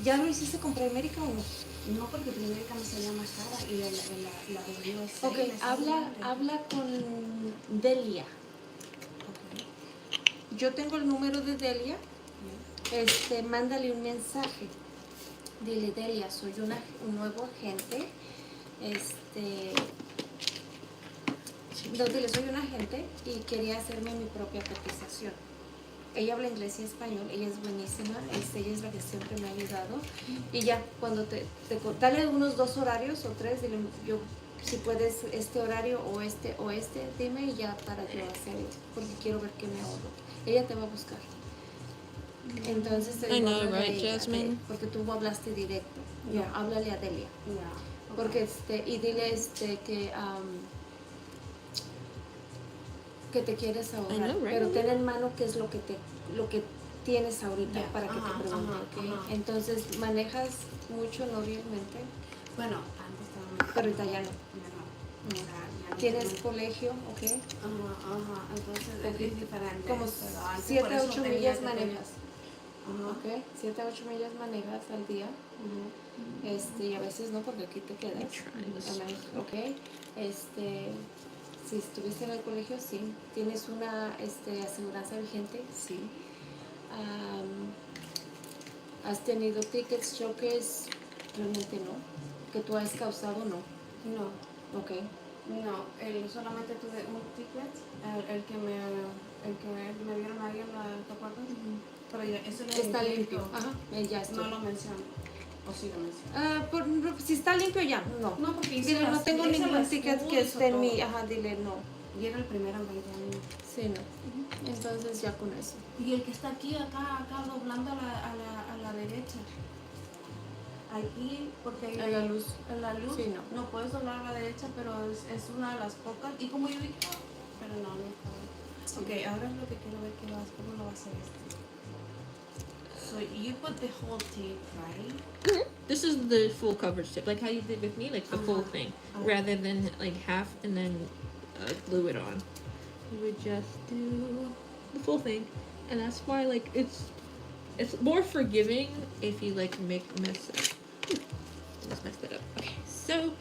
¿Ya lo hiciste con Primerica o no? no, porque Primerica me salía más cara y la de USA Ok, me salía habla con Delia. Ok. Yo tengo el número de Delia. Mándale un mensaje. Dile, Delia, soy un nuevo agente. No, dile, soy un agente y quería hacerme mi propia cotización. Ella habla inglés y español, ella es buenísima, ella es la que siempre me ha ayudado. Y ya, cuando dale unos 2 horarios o 3, dile, yo, si puedes este horario o este, dime y ya para yo hacer, porque quiero ver qué me ahorro. Ella te va a buscar. Entonces te I digo, know, háblale a right, ella, Jasmine? porque tú hablaste directo. Yeah. No, háblale a Delia. Yeah. Porque y dile que te quieres ahorrar, I know, right? pero ten en mano qué es lo que tienes ahorita Yeah. para que te pregunte, ¿ok? Entonces, ¿manejas mucho noviamente? Bueno, antes estaba Pero ahorita ya no. Ya no ¿Tienes tengo- colegio? ¿Ok? Entonces es diferente. Como pero antes 7 por a eso 8 tenía millas que manejas. Ajá. ¿Ok? 7 a 8 millas manejas al día. Y a veces no, porque aquí te quedas. ¿Ok? Si estuviste en el colegio, sí. ¿Tienes una aseguranza vigente? Sí. ¿Has tenido tickets, choques? Realmente no. ¿Que tú has causado? No. No, Ok. no, solamente tuve un ticket, el que me dieron ahí en la Topaca, pero ya, eso lo Está limpié y limpio. todo. Ajá. Ya está. No lo menciono, o sí lo menciono. Si está limpio ya, no. No, porque Dile, no tengo hice ningún las ticket food, que hizo esté en todo. mi... Ajá, dile no. Y era el primero en 20 años. Sí, no. Entonces ya con eso. Y el que está aquí, acá doblando a la derecha. Aquí, porque A la luz. en la luz Sí, no. puedes doblar a la derecha, pero es una de las pocas. Y como yo dije, pero no está. Sí. Ok, ahora es lo que quiero ver cómo lo va a hacer este. So you put the whole tape, right? This is the full coverage tip, like how you did with me, like the full thing, rather than like half and then glue it on. You would just do the full thing, and that's why like it's more forgiving if you like mess it. Just messed it up. Okay, so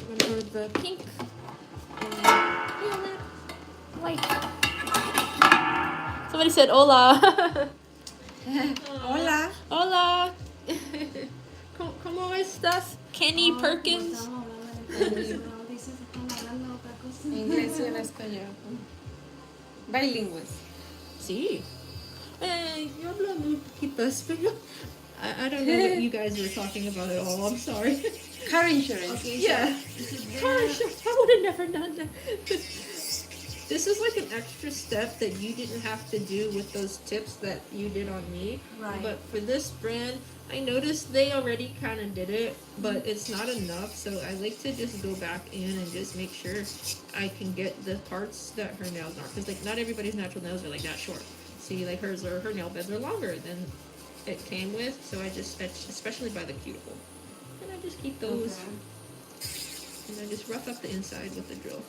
we're gonna go with the pink and violet, white. Somebody said hola. Hola. Hola. ¿Cómo estás, Kenny Perkins? Estamos hablando de dices, están hablando otra cosa. Inglés y en español. Bilingües. Sí. Yo hablo muy poquito español. I don't know what you guys were talking about at all. I'm sorry. Car insurance. Okay, Yeah. Gosh, I would have never done that. This is like an extra step that you didn't have to do with those tips that you did on me. Right. But for this brand, I noticed they already kind of did it, but it's not enough. So I like to just go back in and just make sure I can get the parts that her nails are. Because like not everybody's natural nails are like that short. See, like her nail beds are longer than it came with. So I just fetched, especially by the cuticle. And I just keep those. Okay. And I just rough up the inside with the drill.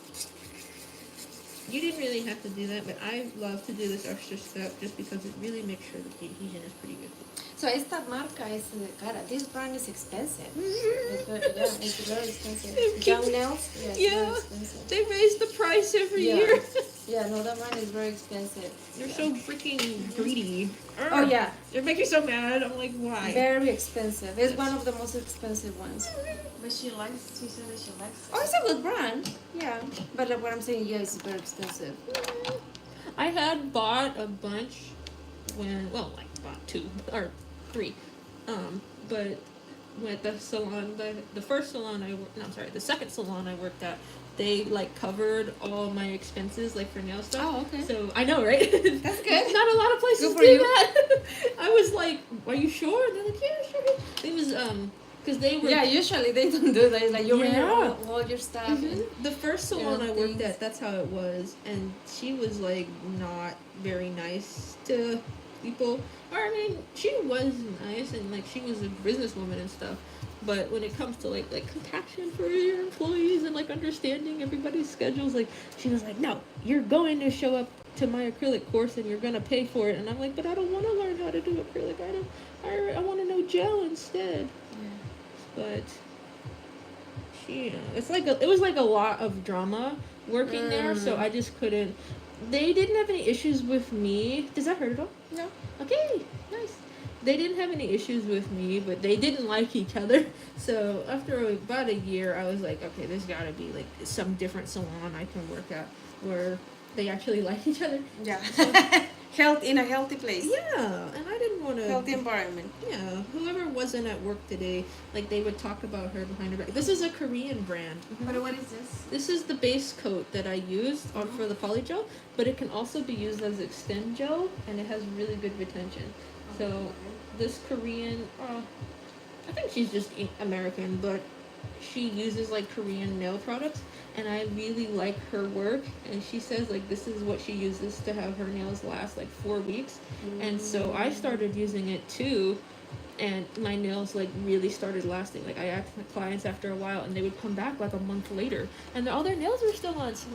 You didn't really have to do that, but I love to do this extra step just because it really makes sure that the adhesion is pretty good. So esta marca es cara. This brand is expensive. It's very expensive. Young nails, very expensive. They raise the price every year. Yeah, no, that brand is very expensive. They're so freaking greedy. Oh yeah, They make you so mad. I'm like, why? very expensive. It's one of the most expensive ones. But she said that she likes it. Oh, it's a good brand. Yeah, but like what I'm saying, yeah, it's very expensive. I had bought a bunch bought 2 or 3. But with the salon, the first salon the second salon I worked at, they like covered all my expenses like for nail stuff. Oh, okay. So I know, right? That's good. Not a lot of places Good for do you. that. I was like, "Are you sure?" And they're like, "Yeah, sure." It was because they were. Yeah, usually they don't do that. It's like you bring Yeah. all your stuff. Mhm. The first salon I worked things. at, that's how it was, and she was like not very nice to people. Or I mean, she was nice and like she was a businesswoman and stuff, But when it comes to like compassion for your employees and like understanding everybody's schedules, like she was like, no, you're going to show up to my acrylic course and you're gonna pay for it. And I'm like, but I don't want to learn how to do acrylic. I want to know gel instead. But she, it was like a lot of drama working there, so I just couldn't. They didn't have any issues with me. Does that hurt at all? No. Okay, nice. They didn't have any issues with me, but they didn't like each other. So after about a year, I was like, okay, there's got to be like some different salon I can work at where they actually like each other. Yeah. Health in a healthy place. Yeah, and I didn't want to. Healthy environment. Yeah, whoever wasn't at work today, like they would talk about her behind her back. This is a Korean brand. But what is this? This is the base coat that I used for the polygel, but it can also be used as extend gel, and it has really good retention. So this Korean, I think she's just American, but she uses like Korean nail products, and I really like her work. And she says like this is what she uses to have her nails last like 4 weeks, and so I started using it too. And my nails like really started lasting. Like I asked my clients after a while, and they would come back like a month later, and all their nails were still on. So,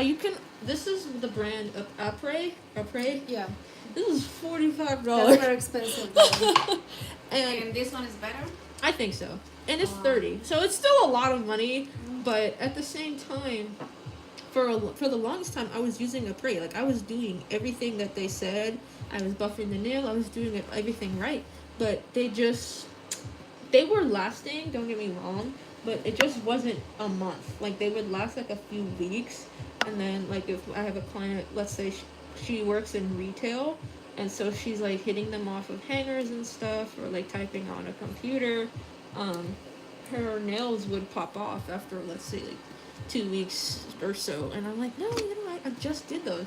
you can. This is the brand of Après. Yeah. This is $45. That's very expensive. and this one is better? I think so. And it's $30, so it's still a lot of money. But at the same time, for the longest time, I was using Après. Like I was doing everything that they said. I was buffing the nail. I was doing everything right. But they were lasting. Don't get me wrong. But it just wasn't a month. Like they would last like a few weeks, and then like if I have a client, let's say she works in retail, and so she's like hitting them off of hangers and stuff, or like typing on a computer, her nails would pop off after let's say like 2 weeks or so, and I'm like, no, I just did those,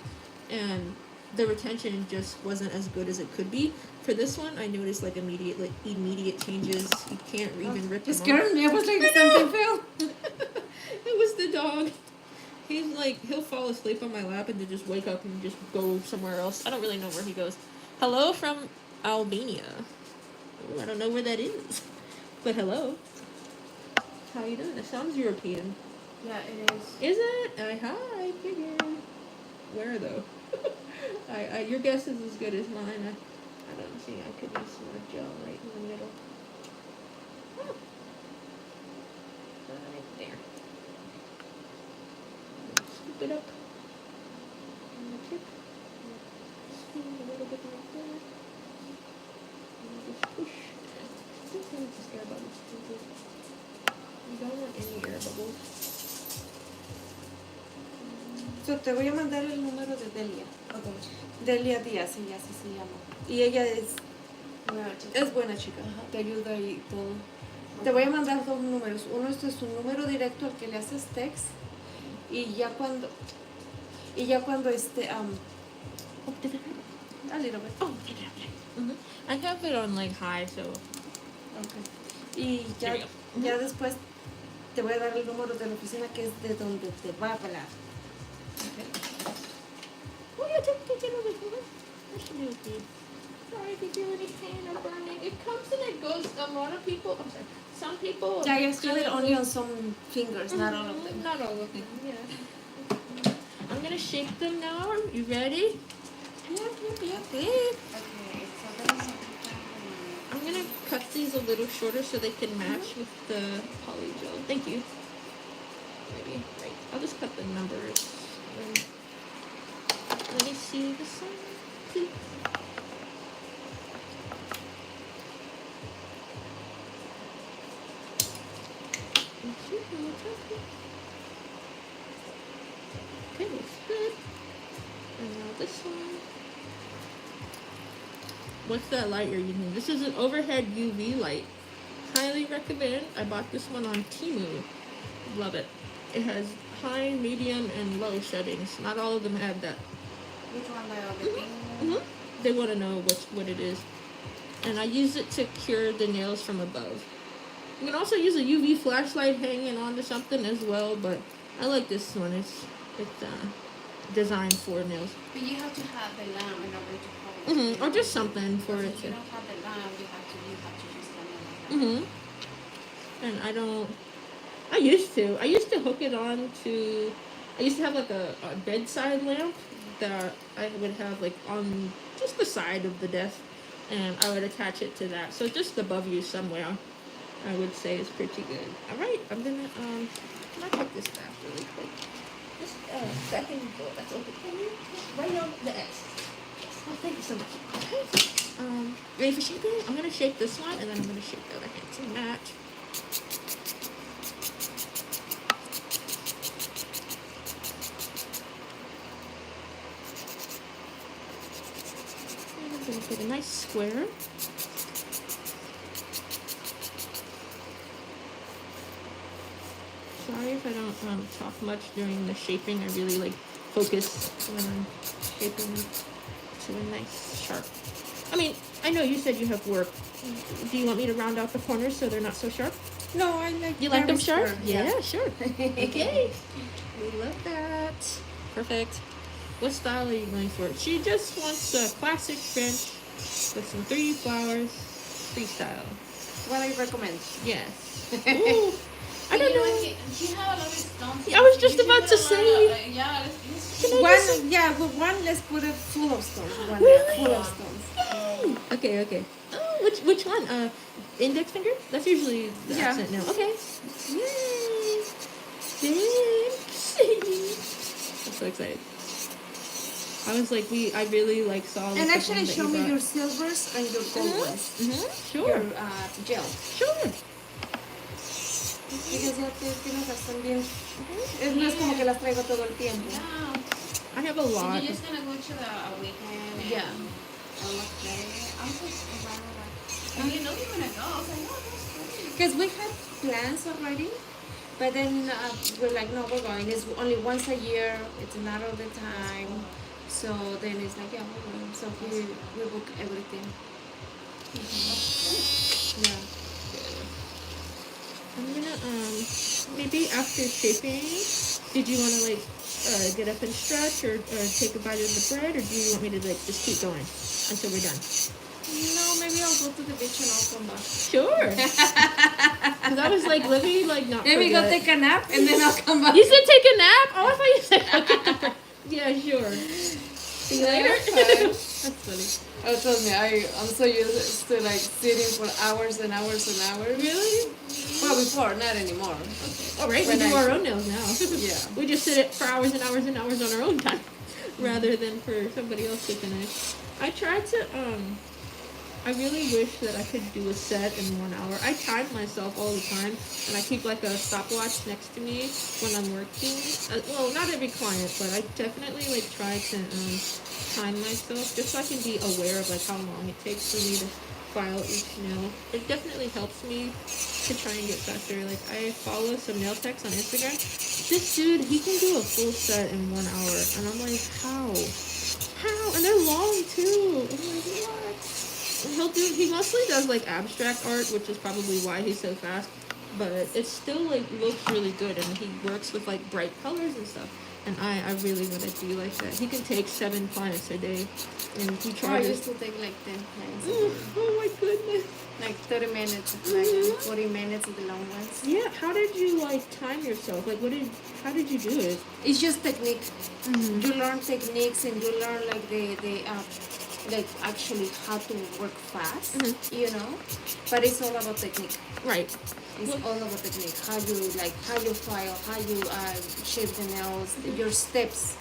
and the retention just wasn't as good as it could be. For this one, I noticed like immediate changes. You can't even rip them off. It scared me. I was like, something fell. It was the dog. He's like, he'll fall asleep on my lap and then just wake up and just go somewhere else. I don't really know where he goes. Hello from Albania. Ooh, I don't know where that is. But hello. How you doing? It sounds European. Yeah, it is. Is it? Hi, figure. Where though? Your guess is as good as mine. I don't think I could use more gel right in the middle. Oh. Right there. Scoop it up. On the tip. Scoop a little bit right there. And just push. Sometimes this air bubbles too good. You don't want any air bubbles. So, te voy a mandar el número de Delia. Okay. Delia Díaz, ella así se llama. Y ella es buena chica. Ajá, te ayuda y todo. Te voy a mandar dos números. Uno es su número directo al que le haces text. Y ya cuando a little bit. Oh, I have it on like high, so. Okay. Y ya, There you go. ya después te voy a dar el número de la oficina que es de donde te va a hablar. Okay. Oh yeah, take it over here. That should be okay. Sorry if you feel any pain or burning. It comes and it goes. A lot of people, I'm sorry, some people. Yeah, you feel it only on some fingers, not all of them. Not all of them, yeah. I'm gonna shape them now. You ready? Yep. Okay, so that is I'm gonna cut these a little shorter so they can match with the polygel. Thank you. Maybe, right. I'll just cut the numbers. Let me see the sign, please. Okay, looks good. And now this one. What's that light you're using? This is an overhead UV light. Highly recommend. I bought this one on Temu. Love it. It has high, medium, and low settings. Not all of them have that. Which one, the pink? They want to know what it is. And I use it to cure the nails from above. You can also use a UV flashlight hanging onto something as well, but I like this one. It's designed for nails. But you have to have the lamp in order to polish. Or just something for If it you to. don't have the lamp, you have to use the lamp. and I used to hook it on to, I used to have like a bedside lamp that I would have like on just the side of the desk, and I would attach it to that. So just above you somewhere, I would say is pretty good. All right, I'm gonna can I take this back really quick? Just second door that's open. Can you right on the X? Oh, thank you so much. Okay. Ready for shaping? I'm gonna shape this one, and then I'm gonna shape the other hand to match. And I'm gonna get a nice square. Sorry if I don't talk much during the shaping. I really like focus when I'm shaping to a nice sharp. I mean, I know you said you have work. Do you want me to round out the corners so they're not so sharp? No, I like. You like them sharp? square, Yeah, sure. Okay. We love that. Perfect. What style are you going for? She just wants a classic French with some 3D flowers, freestyle. What I recommend. Yes. Ooh. I don't know. Do you have a lot of stones? I was just about to say. Yeah, One. Let's put it full of stones. One Really? full of stones. Yay. Okay. Oh, which one? Index finger? That's usually the Yeah. accent now. Okay. Yay. Thanks. I'm so excited. I was like, I really like saw. And actually, show me your silvers and your gold ones. Sure. Your gel. Sure. Because ya tienes las también. No es como que las traigo todo el tiempo. Yeah. I have a So lot. you're just gonna go to the weekend and Yeah. look there. I'm so surprised. I didn't know you were gonna go. I was like, no, that's great. Because we had plans already, but then we're like, no, we're going. It's only once a year. It's not all the time. So then it's like, yeah, we're going. So we book everything. Yeah. I'm gonna maybe after shaping, did you want to like get up and stretch or take a bite of the bread, or do you want me to like just keep going until we're done? No, maybe I'll go to the beach and I'll come back. Sure. Because I was like, let me like not. Let me go forget. take a nap and then I'll come back. You said take a nap? Oh, I thought you said go get the bread. Yeah, sure. See you later. That's funny. Oh, trust me, I'm so used to like sitting for hours and hours and hours. Really? Well, before, not anymore. All right, When we do I- our own nails now. Yeah. We just sit it for hours and hours and hours on our own time, rather than for somebody else to finish. I tried to I really wish that I could do a set in 1 hour. I time myself all the time, and I keep like a stopwatch next to me when I'm working. Well, not every client, but I definitely like try to time myself just so I can be aware of like how long it takes for me to file each nail. It definitely helps me to try and get faster. Like I follow some nail techs on Instagram. This dude, he can do a full set in 1 hour, and I'm like, how? And they're long too. I'm like, what? He mostly does like abstract art, which is probably why he's so fast, but it still like looks really good, and he works with like bright colors and stuff, and I really want to be like that. He can take 7 clients a day, and he I charges used to take like 10 minutes. oh my goodness. Like 30 minutes, like 40 minutes of the long ones. Yeah, how did you like time yourself? Like how did you do it? It's just technique. You learn techniques and you learn like the like actually how to work fast, you know. But it's all about technique. Right. It's all about technique. How you file, how you shape the nails, your steps,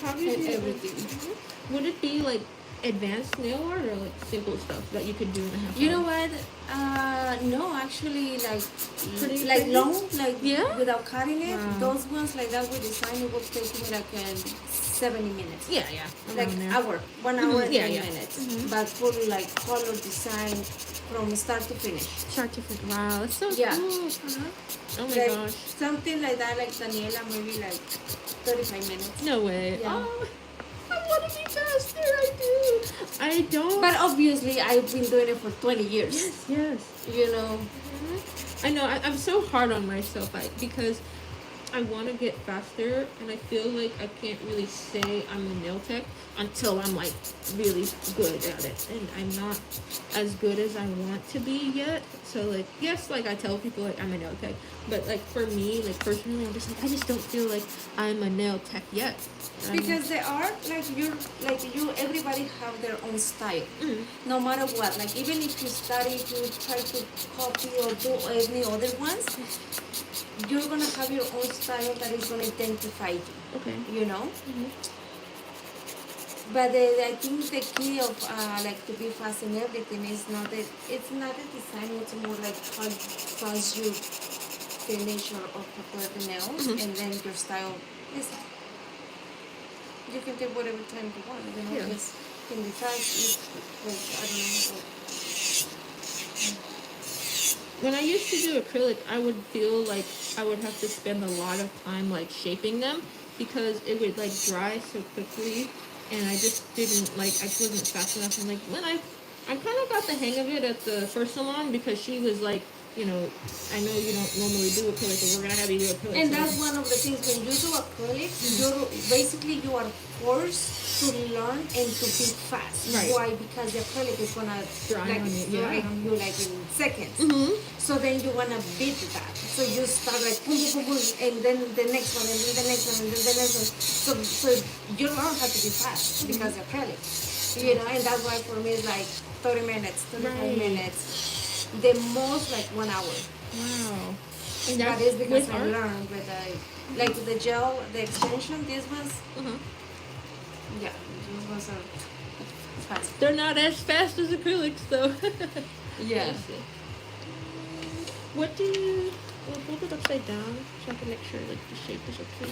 How do you and do everything. Would it be like advanced nail art or like simple stuff that you could do in a half You hour? know what? No, actually, Pretty like quickly? long, like Yeah? without cutting it. Wow. Those ones like that with design, it would take me like 70 minutes. Yeah. Like Around there. hour, 1 hour and Yeah, 10 yeah. minutes. But full like color design from start to finish. Start to finish. Wow, that's so Yeah. cool. Oh my Like gosh. something like that, like Daniela, maybe like 35 minutes. No way. Yeah. Oh, I want to be faster. I do. I don't. But obviously, I've been doing it for 20 years. yes. You know. I know. I'm so hard on myself because I want to get faster, and I feel like I can't really say I'm a nail tech until I'm like really good at it, and I'm not as good as I want to be yet. So like, yes, like I tell people like I'm a nail tech, but like for me, like personally, I'm just like I just don't feel like I'm a nail tech yet. Because the art, like you, everybody have their own style. No matter what, like even if you study, if you try to copy or do any other ones, you're gonna have your own style that is gonna identify you. Okay. You know. But I think the key of like to be fast in everything is not that it's not the design. It's more like how fast you finish or prepare the nails, and then your style is. You can take whatever time you want. You know, Yeah. just can be fast. Like I don't know. When I used to do acrylic, I would feel like I would have to spend a lot of time like shaping them because it would like dry so quickly, and I just didn't like I wasn't fast enough. And like when I kind of got the hang of it at the first salon because she was like, you know, I know you don't normally do acrylic, but we're gonna have you do acrylic. And that's one of the things when you do acrylic, you're basically you are forced to learn and to be fast. Right. Why? Because the acrylic is gonna Dry like on you, dry yeah. on you like in seconds. Mm-hmm. So then you wanna beat that. So you start like boom, boom, boom, boom, and then the next one, and then the next one, and then the next one. So you learn how to be fast because of acrylic. You know, and that's why for me it's like 30 minutes, 35 Right. minutes. The most like 1 hour. Wow. And That that's is because with I art? learned with like the gel, the extension. This was Uh-huh. yeah, this was a fast. They're not as fast as acrylics though. Yeah. Let's see. What do you hold it upside down so I can make sure like the shape is okay?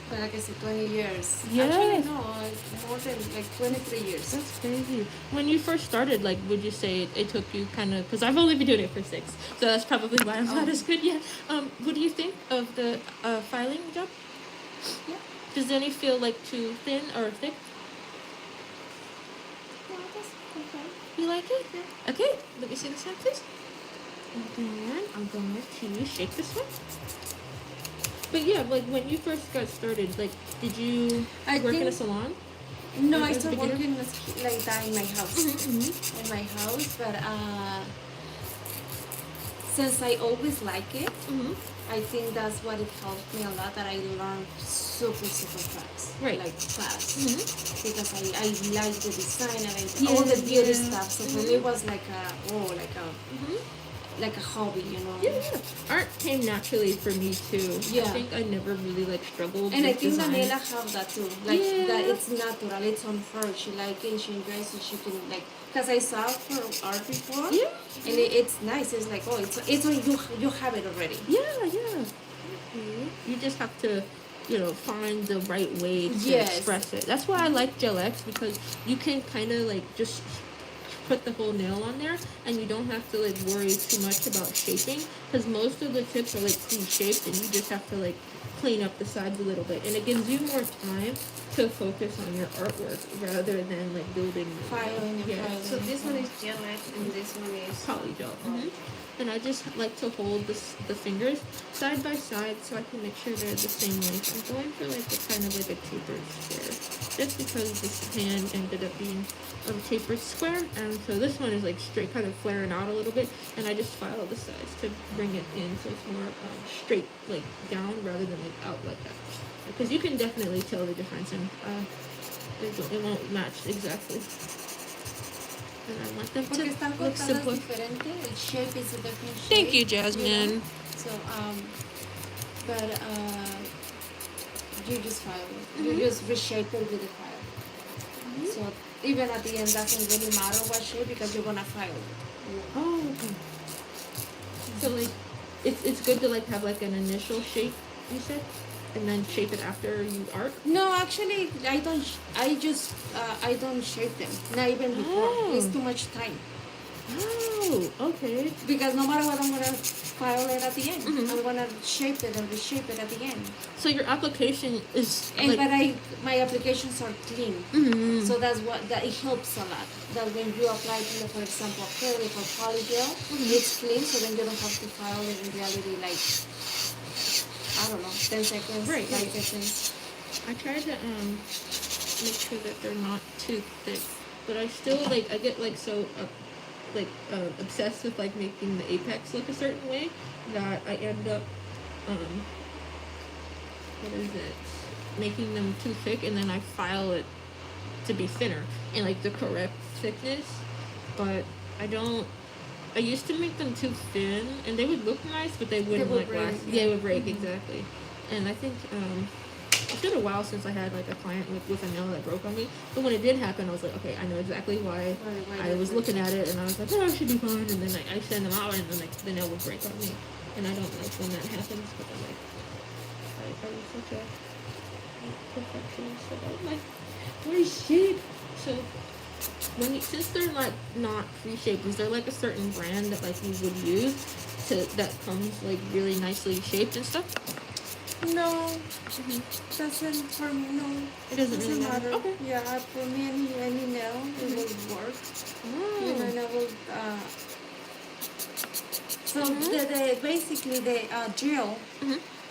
But like I said, 20 years. Yeah. Actually, no, more than like 23 years. That's crazy. When you first started, like, would you say it took you kind of, because I've only been doing it for 6, so that's probably why I'm not as good yet. What do you think of the filing job? Yeah. Does any feel like too thin or thick? Yeah, that's okay. You like it? Yeah. Okay, let me see this one, please. And then I'm going to shake this one. But yeah, like when you first got started, like, did you I work in a think- salon? No, Like I as a started beginner? working like that in my house. Mm-hmm. In my house, but since I always like it, Mm-hmm. I think that's what it helped me a lot. That I learned super fast, Right. like fast, Mm-hmm. because I like the design and all the beauty Yeah. stuff. So for me, it was like Mm-hmm. like a hobby, you know. Yeah, yeah. Art came naturally for me too. I Yeah. think I never really like struggled And I with think design. Daniela have that too. Like Yeah. that, it's natural. It's on her. She like it. She enjoys it. She can like. Cause I saw her art before. Yeah. And it's nice. It's like it's on you. You have it already. Yeah, yeah. You just have to, you know, find the right way to Yes. express it. That's why I like Gel X, because you can kind of like just put the whole nail on there, and you don't have to like worry too much about shaping, because most of the tips are like pre-shaped, and you just have to like clean up the sides a little bit, and it gives you more time to focus on your artwork rather than like building the nail. Filing and Yeah. filing. So this one is gel X and this one is Polygel. And I just like to hold the fingers side by side so I can make sure they're the same length. I'm going for like a kind of like a tapered square, just because this hand ended up being a tapered square, and so this one is like straight, kind of flaring out a little bit, and I just file the sides to bring it in so it's more straight, like down rather than like out like that. Because you can definitely tell the difference, and it won't match exactly. And I want them Porque to están look cortadas simple. diferente. The shape is a different shape. Thank you, know? Jasmine. So but you just file it. You just reshape it with the file. So even at the end, doesn't really matter what shape because you're gonna file it. Oh, okay. So like, it's good to like have like an initial shape, you said, and then shape it after you art. No, actually, I don't. I don't shape them. Not even before. Oh. It's too much time. Oh, okay. Because no matter what, I'm gonna file it at the end. Mhm. I'm gonna shape it and reshape it at the end. So your application is And like. my applications are clean. Mhm. So that's what that it helps a lot. That when you apply to, for example, acrylic or polygel, it's clean. So then you don't have to file it in reality like I don't know, 10 seconds, Right, 5 right. seconds. I try to make sure that they're not too thick, but I still like I get like so obsessed with like making the apex look a certain way that I end up what is it, making them too thick, and then I file it to be thinner and like the correct thickness. But I used to make them too thin, and they would look nice, but they wouldn't would like break, last. yeah. Yeah, it would break exactly. And I think it's been a while since I had like a client with a nail that broke on me. But when it did happen, I was like, okay, I know exactly why. I was looking at it and I was like, oh, it should be fine. And then I send them out, and then like the nail would break on me, and I don't like when that happens. But I'm like, I was such a perfectionist about my shape. So since they're like not free shape, is there like a certain brand that like you would use that comes like really nicely shaped and stuff? No, doesn't for me. No, It doesn't really matter. Okay. Yeah, for me, any nail it will work. Oh. You know, and I will. So the basically the drill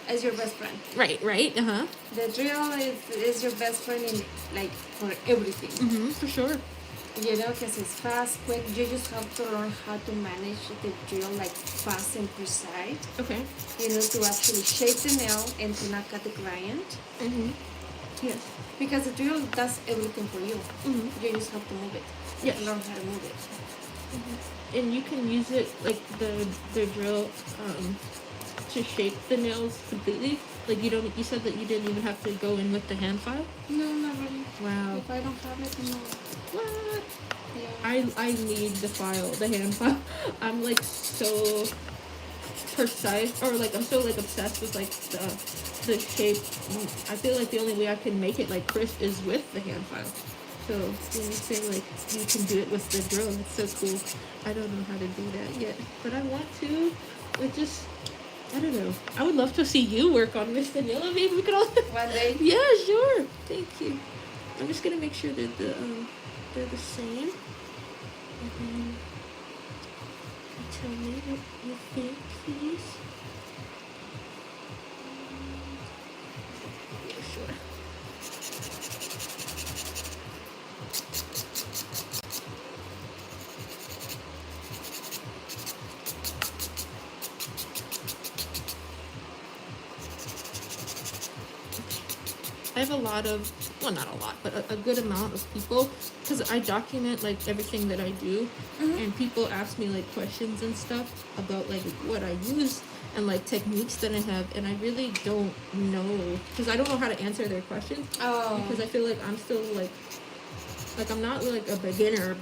is your best friend. Right. The drill is your best friend in like for everything. For sure. You know, because it's fast, quick. You just have to learn how to manage the drill like fast and precise. Okay. You know, to actually shape the nail and to not cut the client. Yes. Because the drill does everything for you. You just have to move it. Yes. Learn how to move it. And you can use it like the drill to shape the nails completely. Like you said that you didn't even have to go in with the hand file. No, not really. Wow. If I don't have it, no. What? Yeah. I need the hand file. I'm like so precise, or like I'm so like obsessed with like the shape. I feel like the only way I can make it like crisp is with the hand file. So when you say like you can do it with the drill, it's so cool. I don't know how to do that yet, but I want to. It just, I don't know. I would love to see you work on Miss Daniela. Maybe we could all. One day. Yeah, sure. Thank you. I'm just gonna make sure that they're the same. And then tell me what you think, please. Yeah, sure. I have a lot of, well, not a lot, but a good amount of people, because I document like everything that I do, and people ask me like questions and stuff about like what I use and like techniques that I have, and I really don't know, because I don't know how to answer their questions. Oh. Because I feel like I'm still like I'm not like a beginner,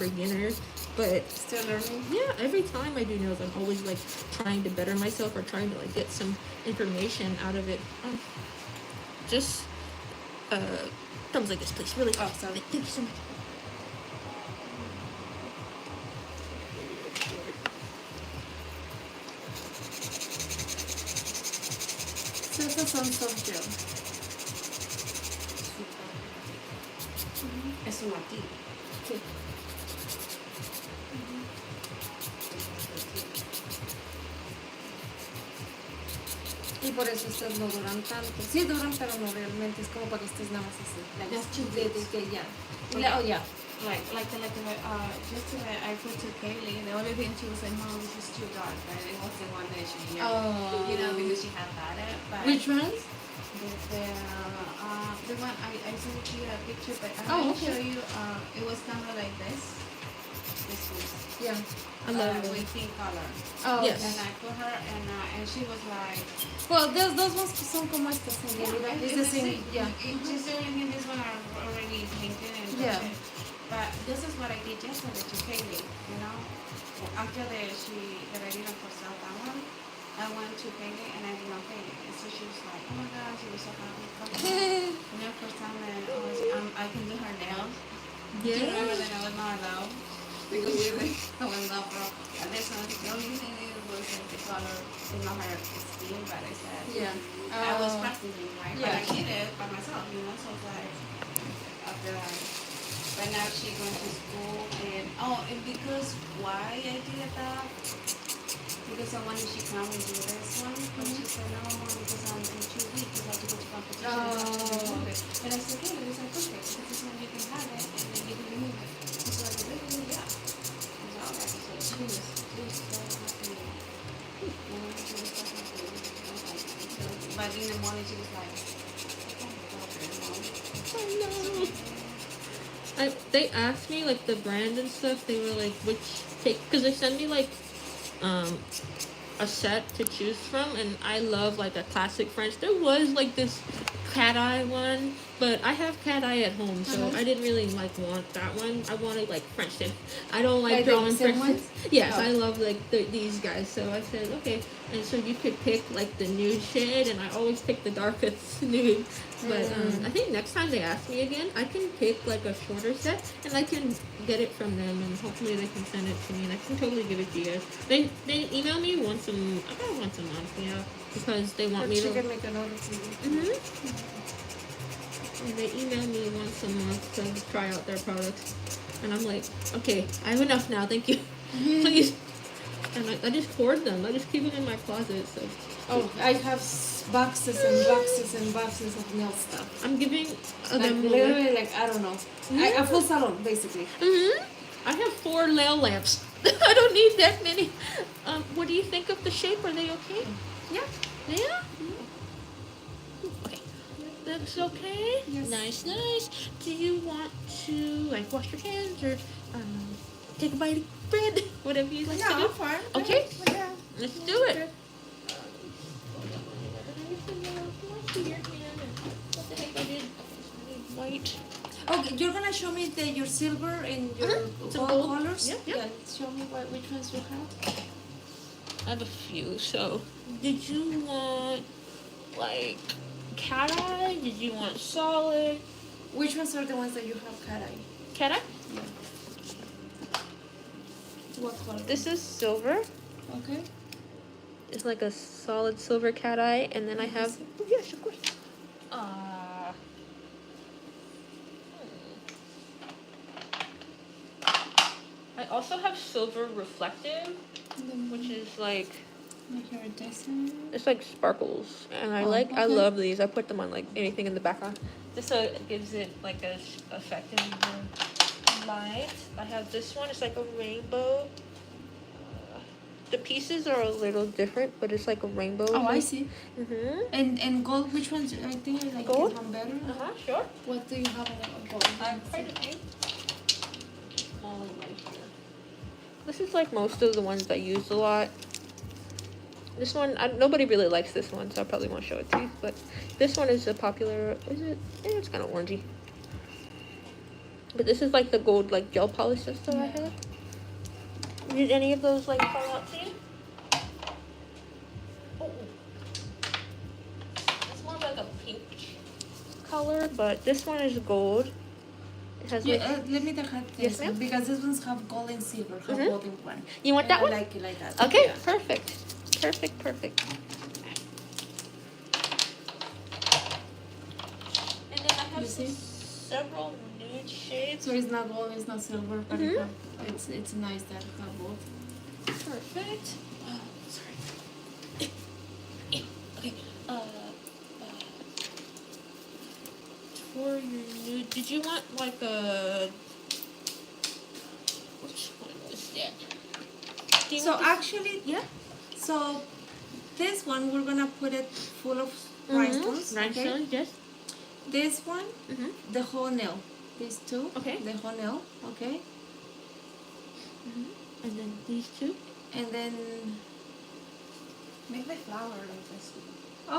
but Still learning. yeah, every time I do nails, I'm always like trying to better myself or trying to like get some information out of it. Just thumbs like this, please. Really. Oh, sorry. Thank you so much. So estos son soft gel. Es un martillo. Sí. Y por eso estas no duran tanto. Sí duran, pero no realmente. Es como para que estés nada más así. Like, Just two de bits. que ya. Okay. Oh, yeah. Just to I put to Kaylee, the only thing she was like, Mom, this is too dark, right? It was the one that she, Oh. you know, because she had had it. But Which ones? the one I sent you a picture, but Oh, I'll okay. show you. It was kind of like this. This was Yeah. I love it. with pink color. Oh, Yes. And I put her, and she was like, Well, those ones son como estas en realidad. it's It's the same. Yeah. Just the only thing, this one are already painted and Yeah. painted. But this is what I did yesterday to Kaylee, you know. After that I didn't for sale that one, I went to Kaylee and I did not pay it. And so she was like, oh my God, she was so happy. And then first time that I can do her nails. Do you remember Yeah. that I was not allowed? because we went up, bro. And this one, the only thing it was like the color, it's not her skin, but I said, Yeah. I was practicing, right? But Yeah. I did it by myself, you know, so it's like, after but now she going to school, and because why I did that, because I wanted she come and do this one, but she said, no, Mom, because I'm in 2 weeks, because I have to go to competition. I have to remove it. And I said, yeah, it's like, okay, because this one you can have it, and then you can remove it. And so I said, really, yeah. And so, all right, so she was so happy. And then she was so happy. I was like, but in the morning, she was like, Oh no. They asked me like the brand and stuff. They were like, which take, because they send me like a set to choose from, and I love like a classic French. There was like this cateye one, but I have cateye at home, so I didn't really like want that one. I wanted like French tip. I don't like the drawing same French ones? tips. Yes, Oh. I love like these guys. So I said okay, and so you could pick like the nude shade, and I always pick the darkest nude. But I think next time they ask me again, I can pick like a shorter set, and I can get it from them, and hopefully they can send it to me, and I can totally give it to you guys. They email me once about once a month, yeah, because they want But me she to. can make an order for you. And they email me once a month to try out their products, and I'm like, okay, I have enough now, thank you, please. And I just hoard them. I just keep them in my closet. So. Oh, I have boxes and boxes and boxes of nail stuff. I'm giving Like them away. literally, like I don't know, a full salon basically. I have 4 nail lamps. I don't need that many. What do you think of the shape? Are they okay? Yeah. Yeah? Okay. That's okay? Yes. Nice. Do you want to like wash your hands or take a bite of bread? Whatever you like to do. fine. Okay? Yeah. Let's do it. What the heck I did? White. Okay, you're gonna show me your silver and your Some gold gold. colors. Yep. Yeah. Show me which ones you have. I have a few. So, did you want like cat eye? Did you want solid? Which ones are the ones that you have cat eye? Cat eye? What color? This is silver. Okay. It's like a solid silver cat eye, and then I have. Oh, yes, of course. I also have silver reflective, which is like Like iridescent. it's like sparkles, and I Oh, I okay. love these. I put them on like anything in the background. This gives it like a effect in the light. I have this one. It's like a rainbow. The pieces are a little different, but it's like a rainbow. Oh, I see. And gold. Which ones? I think I like Gold? this one better. Sure. What do you have in gold? I'm quite a few. All right here. This is like most of the ones I use a lot. This one, nobody really likes this one, so I probably won't show it to you. But this one is a popular. Is it? It's kind of orangey. But this is like the gold, like gel polish stuff that I have. Did any of those like fall out to you? Oh. It's more like a pink color, but this one is gold. It has like. Let me have Yes, this ma'am. one because this ones have gold and silver. Have gold in one. You want And that one? I like it like that. Okay, Yeah. perfect. And then I have You see? several nude shades. So it's not gold, it's not silver, but it have, it's nice that it have both. Perfect. Sorry. Okay. For your nude, did you want like a? Which one was that? Do you So want this- actually, yeah. so this one we're gonna put it full of rhinestones. Okay. Rhinestones, yes. This one, Mhm. the whole nail. These two, Okay. the whole nail. Okay. And then these two. And then Make the flower like this.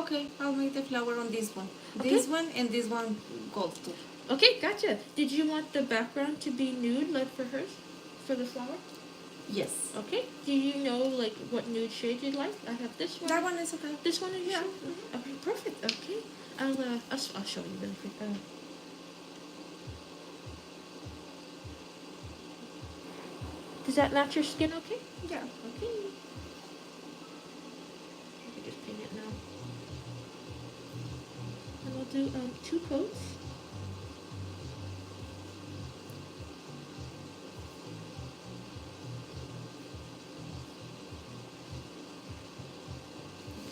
okay, I'll make the flower on this one. Okay. This one and this one gold too. Okay, gotcha. Did you want the background to be nude, like for hers, for the flower? Yes. Okay. Do you know like what nude shade you'd like? I have this one. That one is okay. This one is okay. Perfect. Okay. I'll show you really quick. Does that match your skin okay? Yeah. Okay. I can just pin it now. And we'll do 2 coats.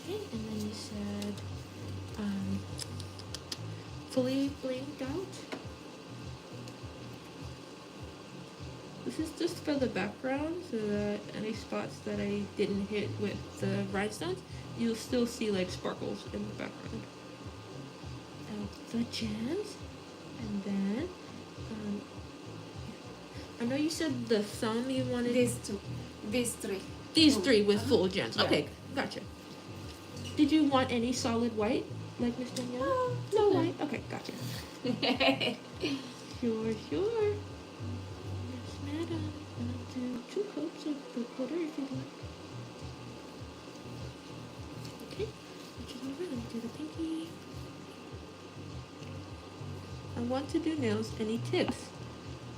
Okay, and then you said fully blinged out. This is just for the background, so that any spots that I didn't hit with the rhinestones, you'll still see like sparkles in the background. The gems, and then I know you said the thumb you wanted. These two. These three. These 3 with full gems. Yeah. Okay, gotcha. Did you want any solid white, like Miss Danielle? No white. Okay, gotcha. Sure. Yes, madam. And I'll do 2 coats of the glitter if you'd like. Okay, switch it over. Let me do the pinky. I want to do nails. Any tips?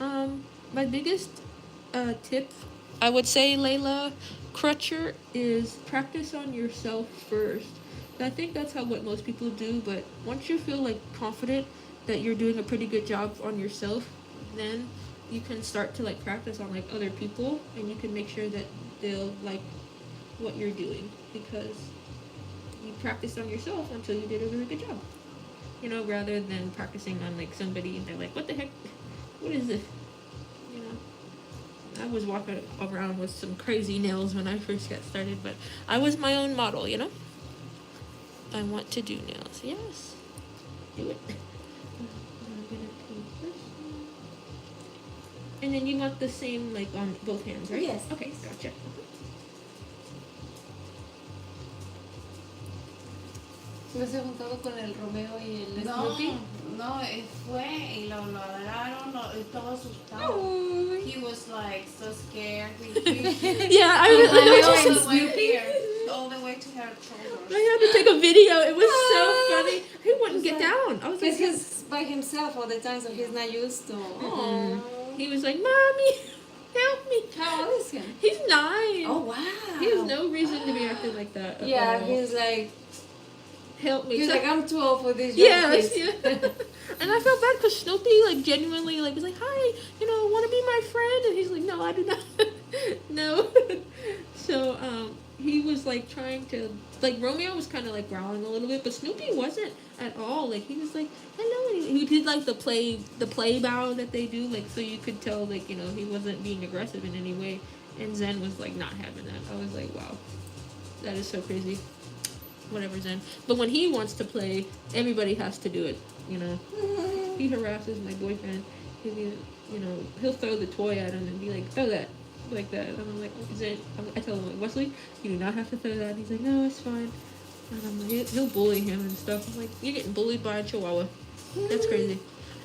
My biggest tip, I would say, Layla Crutcher, is practice on yourself first. I think that's what most people do, but once you feel like confident that you're doing a pretty good job on yourself, then you can start to like practice on like other people, and you can make sure that they'll like what you're doing, because you practiced on yourself until you did a really good job. You know, rather than practicing on like somebody and they're like, what the heck, what is this? You know, I was walking around with some crazy nails when I first got started, but I was my own model, you know. I want to do nails. Yes, do it. I'm gonna take this one. And then you want the same like on both hands, right? Yes. Okay, gotcha. ¿Se hubiese juntado con el Romeo y el No, Snoopy? no, fue y lo agarraron, estaba asustado. Oh. He was like so scared. Yeah, I He was went just, all the way here, all the way to her shoulders. I had to take a video. It was so funny. He wouldn't get down. I was like, Because he's by himself all the time, so he's not used to. he was like, "Mommy, help me." How old is he? He's 9. Oh wow. He has no reason to be acting like that. At Yeah, all. he's like Help me. he's So- like I'm too old for this. young Yes, kids." yeah. And I felt bad because Snoopy, like, genuinely, like, was like, "Hi, want to be my friend?" And he's like, "No, I do not." No. So, he was, like, trying to, like, Romeo was kind of, like, growling a little bit, but Snoopy wasn't at all. Like, he was like, "Hello." And he did, like, the play bow that they do, like, so you could tell, like, he wasn't being aggressive in any way. And Zen was, like, not having that. I was like, wow, that is so crazy. Whatever, Zen. But when he wants to play, everybody has to do it, He harasses my boyfriend. He'll throw the toy at him and be like, "Throw that." Like that. And I'm like, Zen. I tell him, like, "Wesley, you do not have to throw that." And he's like, "No, it's fine." And I'm like, he'll bully him and stuff. I'm like, "You're getting bullied by a chihuahua. That's crazy."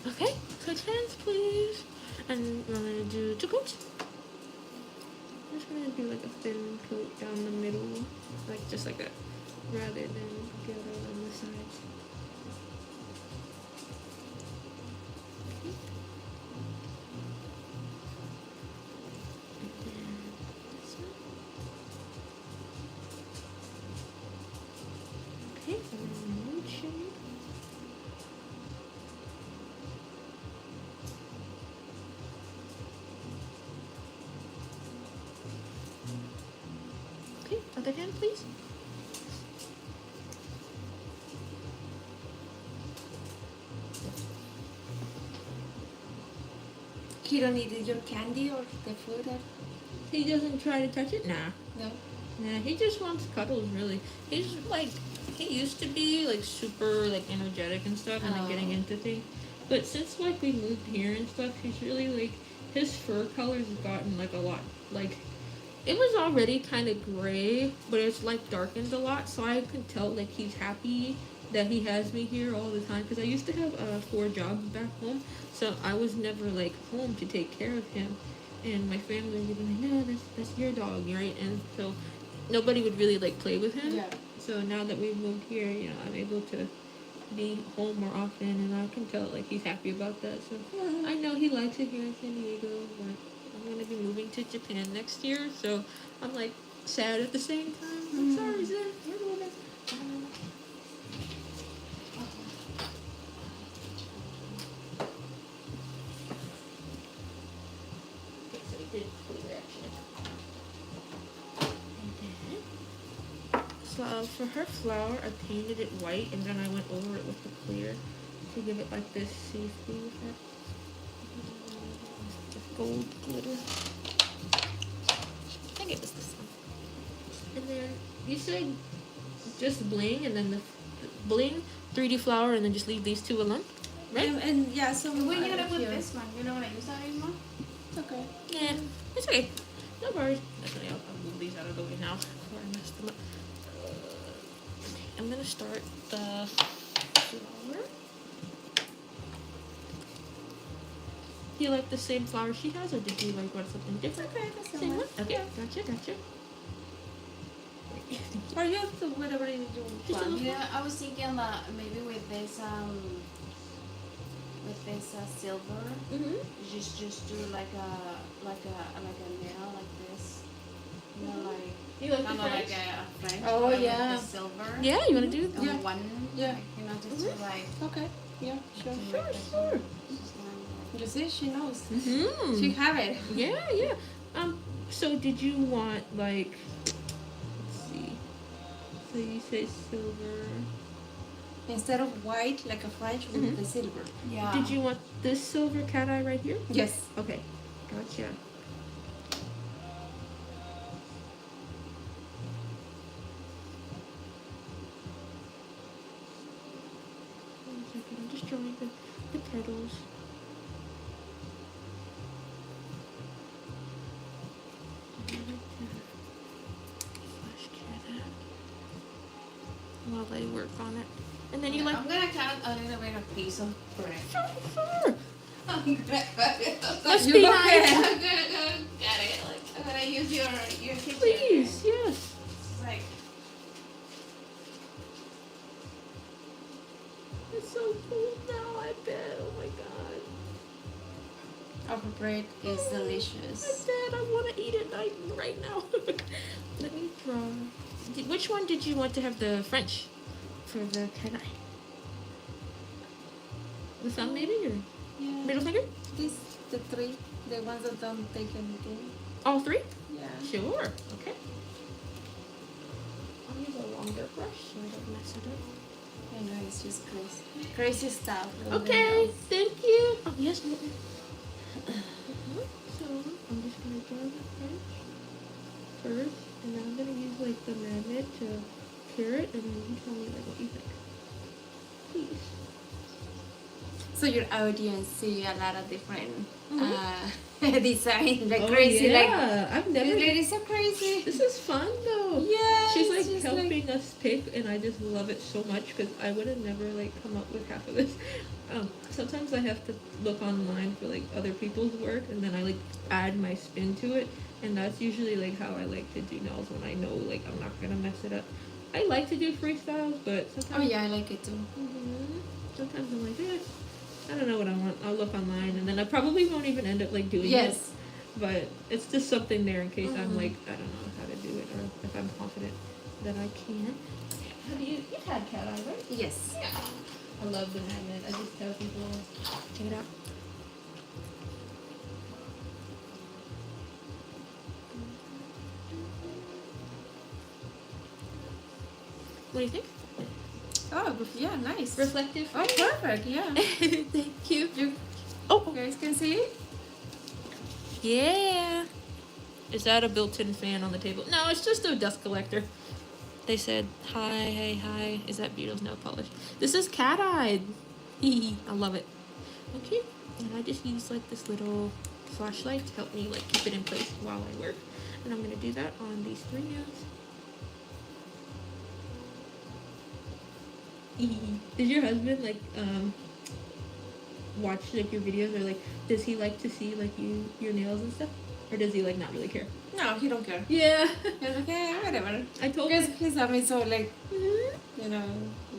Okay, switch hands, please. And I'm going to do 2 coats. I'm just going to do like a thin coat down the middle. Like, just like that. Rather than get it on the sides. Okay. And then this one. Okay, and then moon shade. Okay, other hand, please. He don't eat your candy or the food or He doesn't try to touch it? Nah. no. Nah, he just wants cuddles, really. He's like, he used to be like super like energetic and stuff and like getting into things. But since like we moved here and stuff, he's really like, his fur color's gotten like a lot, like, it was already kind of gray, but it's like darkened a lot, so I could tell like he's happy that he has me here all the time, because I used to have 4 jobs back home, so I was never like home to take care of him, and my family would be like, "No, that's your dog, right?" And so nobody would really like play with him. Yeah. So now that we've moved here, I'm able to be home more often, and I can tell like he's happy about that. So I know he likes it here in San Diego, but I'm gonna be moving to Japan next year, so I'm like sad at the same time. I'm sorry, Zen. You're the one that's- Okay, so we did clear action. So for her flower, I painted it white and then I went over it with the clear to give it like this safety effect. With gold glitter. I think it was this one. And then you said just bling and then the bling, 3D flower, and then just leave these two alone, right? And yeah, so When you gonna put here. this one? You don't wanna use that anymore? It's okay. Yeah, it's okay. No worries. Actually, I'll move these out of the way now before I mess them up. Okay, I'm gonna start the flower. Do you like the same flower she has, or did you like want something different? Okay, that's Same all one? right. Okay, gotcha. Or you have to whatever you Just a want. little- Yeah, I was thinking that maybe with this silver, Mm-hmm. just do like a nail like this. You know, like You like the kind of like French? a French. Oh, but with yeah. the silver. Yeah, you wanna do? On Yeah. one. Yeah. Like, you know, just to like. Okay. Yeah, sure. to Sure, make this sure. one. Just kind of like- You see, she knows. Mm-hmm. She have it. Yeah. So did you want like? Let's see. So you say silver. Instead of white, like a French, with Mhm. the silver. Yeah. Did you want this silver cat eye right here? Yes. Okay, gotcha. One second, I'm just drawing the petals. Flash clear that while I work on it. And then you like I'm gonna cut a little bit of piece of bread. sure. I'm gonna cut it. Must You be go nice. ahead. I'm gonna go cut it. Like I'm gonna use your kitchen. Please, yes. It's like It's so cool now, I bet. Oh my god. Our bread is I delicious. bet I want to eat it right now. Let me draw. Which one did you want to have the French for the cat eye? The thumb maybe or Yeah. middle finger? These the three, the ones that don't take anything. All three? Yeah. Sure. Okay. I'll use a longer brush so I don't mess it up. I know it's just crazy. Crazy stuff. Okay, thank you. Oh, yes. So, I'm just going to draw the French first, and then I'm going to use, like, the magnet to clear it, and then you tell me, like, what you think. Please. So your audience see a lot of different Mhm. design, like crazy, like I've this never... lady is so crazy. This is fun, though. Yeah, She's, it's like, just helping us pick, and I just love it so much, because I would have never, like, come up with half of this. Sometimes I have to look online for, like, other people's work, and then I, like, add my spin to it, and that's usually, like, how I like to do nails when I know, like, I'm not gonna mess it up. I like to do freestyles, but Oh sometimes... yeah, I like it too. Sometimes I'm like, I don't know what I want. I'll look online, and then I probably won't even end up, like, doing it. Yes. But it's just something there in case I'm Mhm. like, I don't know how to do it, or if I'm confident that I can. Have you had cat eye, right? Yes. Yeah. I love the magnet. I just tell people, check it out. What do you think? Oh yeah, nice. Reflective? Oh, perfect. Yeah. Thank you. You Oh, guys can see? yeah. Is that a built-in fan on the table? No, it's just a dust collector. They said, hi, hey, hi. Is that Beetle's nail polish? This is cat-eyed. I love it. Okay, and I just use like this little flashlight to help me like keep it in place while I work. And I'm gonna do that on these three nails. Did your husband like watch like your videos, or like does he like to see like your nails and stuff, or does he like not really care? No, he don't care. Yeah. He's like, yeah, whatever. I told Because him. he's having so like, Mhm. you know,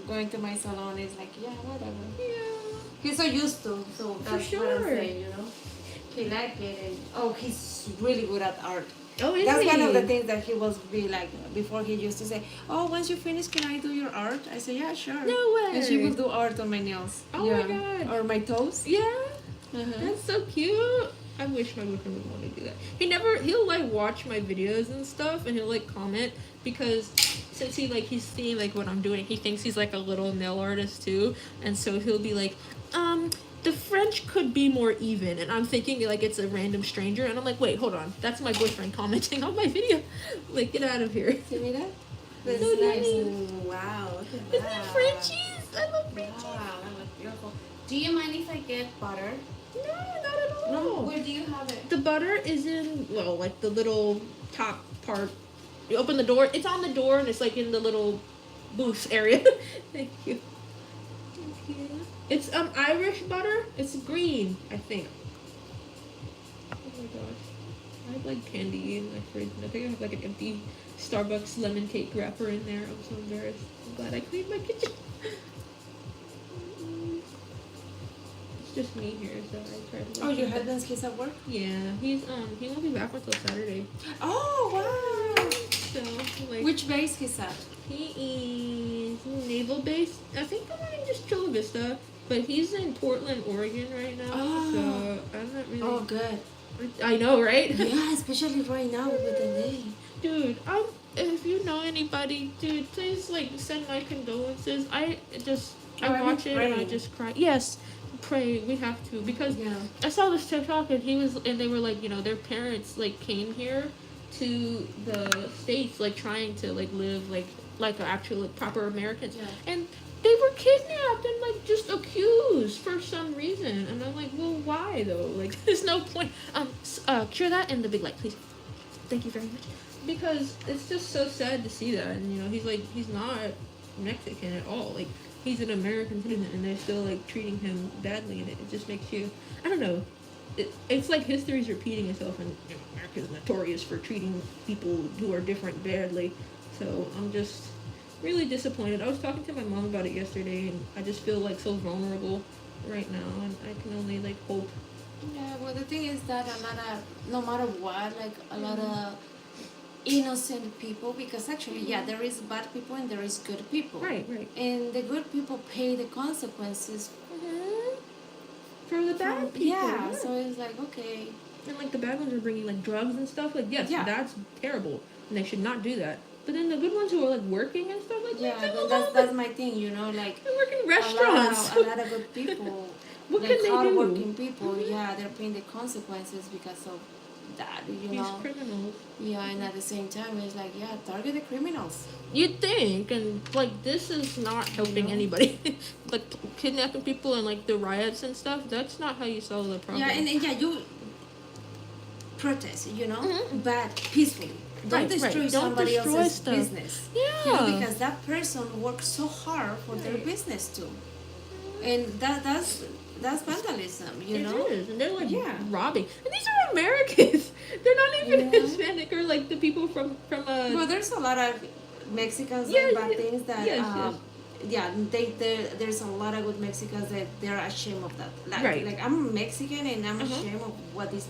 going to my salon is like, yeah, whatever. Yeah. He's so used to, so that's what I'm sure. saying, you know. he liked it, and he's really good at art. Oh, is That's he? one of the things that he was be like before. He used to say, "Oh, once you finish, can I do your art?" I said, "Yeah, sure." No way. And she will do art on my nails. Oh yeah. my God. Or my toes. Yeah. Uh-huh. That's so cute. I wish my boyfriend would want to do that. He'll like watch my videos and stuff, and he'll like comment because since he's seeing like what I'm doing, he thinks he's like a little nail artist too, and so he'll be like, the French could be more even, and I'm thinking like it's a random stranger, and I'm like, wait, hold on, that's my boyfriend commenting on my video. Like, get out of here. See me that? That's So nice. nice. Wow, look at Isn't that. it Frenchies? I love Wow, Frenchies. that looks beautiful. Do you mind if I get butter? No, not at No, all. where do you have it? The butter is in, well, like the little top part. You open the door. It's on the door, and it's like in the little booth area. Thank you. Thank you. It's Irish butter. It's green, I think. Oh my gosh. I have like candy in my fridge, and I think I have like an empty Starbucks lemon cake wrapper in there. I'm so embarrassed. I'm glad I cleaned my kitchen. It's just me here, so I tried to. Oh, your husband's kids at work? Yeah, he won't be back until Saturday. Oh, wow. So like, Which base he's at? he is naval base. I think the one in just Chula Vista, but he's in Portland, Oregon right now. Oh. So I'm not really. Oh, good. I know, right? Yeah, especially right now with the name. Dude, if you know anybody, dude, please like send my condolences. I watch it and I praying. just cry. Yes, pray. We have to because Yeah. I saw this TikTok and they were like, their parents like came here to the States like trying to like live like actual like, proper Americans, Yeah. and they were kidnapped and like just accused for some reason, and I'm like, well, why though? Like, there's no point. Cure that in the big light, please. Thank you very much. Because it's just so sad to see that, and he's not Mexican at all. Like, he's an American citizen, and they're still like treating him badly, and it just makes you, I don't know. It's like history's repeating itself, and America's notorious for treating people who are different badly. So I'm just really disappointed. I was talking to my mom about it yesterday, and I just feel like so vulnerable right now, and I can only like hope. Yeah, well, the thing is that no matter what, like a lot of innocent people, because actually, yeah, there is bad people and there is good people. Right. And the good people pay the consequences. For the bad people. Yeah, so it's like, okay. And like the bad ones are bringing like drugs and stuff. Like, yes, Yeah. that's terrible, and they should not do that. But then the good ones who are like working and stuff, like, Yeah, leave them but alone. that's my thing, like They work in restaurants. a lot of good people, What like can they do? hardworking people, yeah, they're paying the consequences because of that, These criminals. Yeah, and at the same time, it's like, yeah, target the criminals. You'd think, and like this is not helping No. anybody. Like kidnapping people and like the riots and stuff. That's not how you solve the problem. Yeah, and you protest, Mhm. but peacefully. Don't Right, destroy right. Don't somebody destroy else's stuff. business. Yeah. Because that person works so hard for their Right. business too, and that's vandalism, It is, and they're like Yeah. robbing. And these are Americans. They're not even Yeah. Hispanic or like the people from Well, there's a lot of Mexicans Yeah, and bad yeah. things that Yes. yeah, there's a lot of good Mexicans that they're ashamed of that. Right. Like I'm Mexican and I'm Uh-huh. ashamed of what these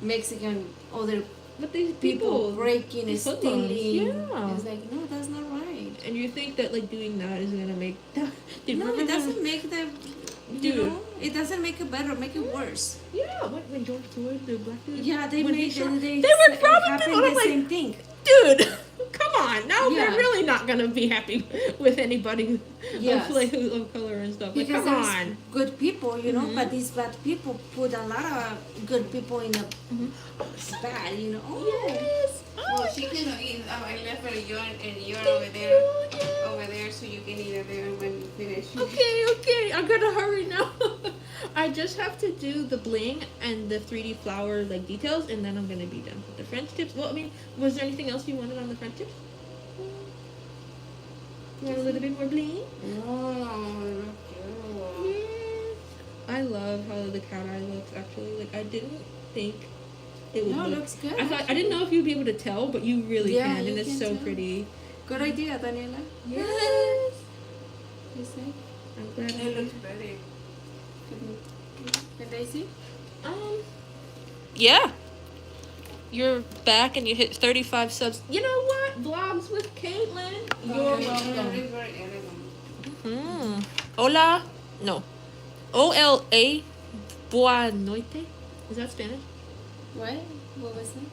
Mexican other But these people breaking and these hoodlums, stealing. yeah. It's like, no, that's not right. And you think that like doing that is gonna make Dude, No, remember it when- doesn't make the Dude. it doesn't make it better, make it worse. Yeah, when George Floyd, the black dude. Yeah, they when made he shot- they they were robbing happened people. I'm the like, same thing. dude, come on. Now Yeah. they're really not gonna be happy with anybody Yes. of color and stuff. Like, Because come there's on. good people, Mhm. but these bad people put a lot of good people in a Mhm. bad, Oh. Yes. Oh, Well, she can eat. I left her you and you're thank over there, you, yeah. over there, so you can eat it there when you finish. Okay, I gotta hurry now. I just have to do the bling and the 3D flower like details, and then I'm gonna be done with the French tips. Well, I mean, was there anything else you wanted on the French tips? You want a little bit more bling? Oh, Yes. I love how the cat eye looks. Actually, like I didn't think it would No, it look. looks good. I didn't know if you'd be able to tell, but you really Yeah, can, you and it's can so tell. pretty. Good idea, Daniela. Yes. You see? I'm glad. it looks pretty. Can they see? Um, Yeah. You're back and you hit 35 subs. You know what? Vlogs with Caitlin. You're welcome. Very, very elegant. Hola. No. O-L-A. Boa noite. Is that Spanish? What? What was it?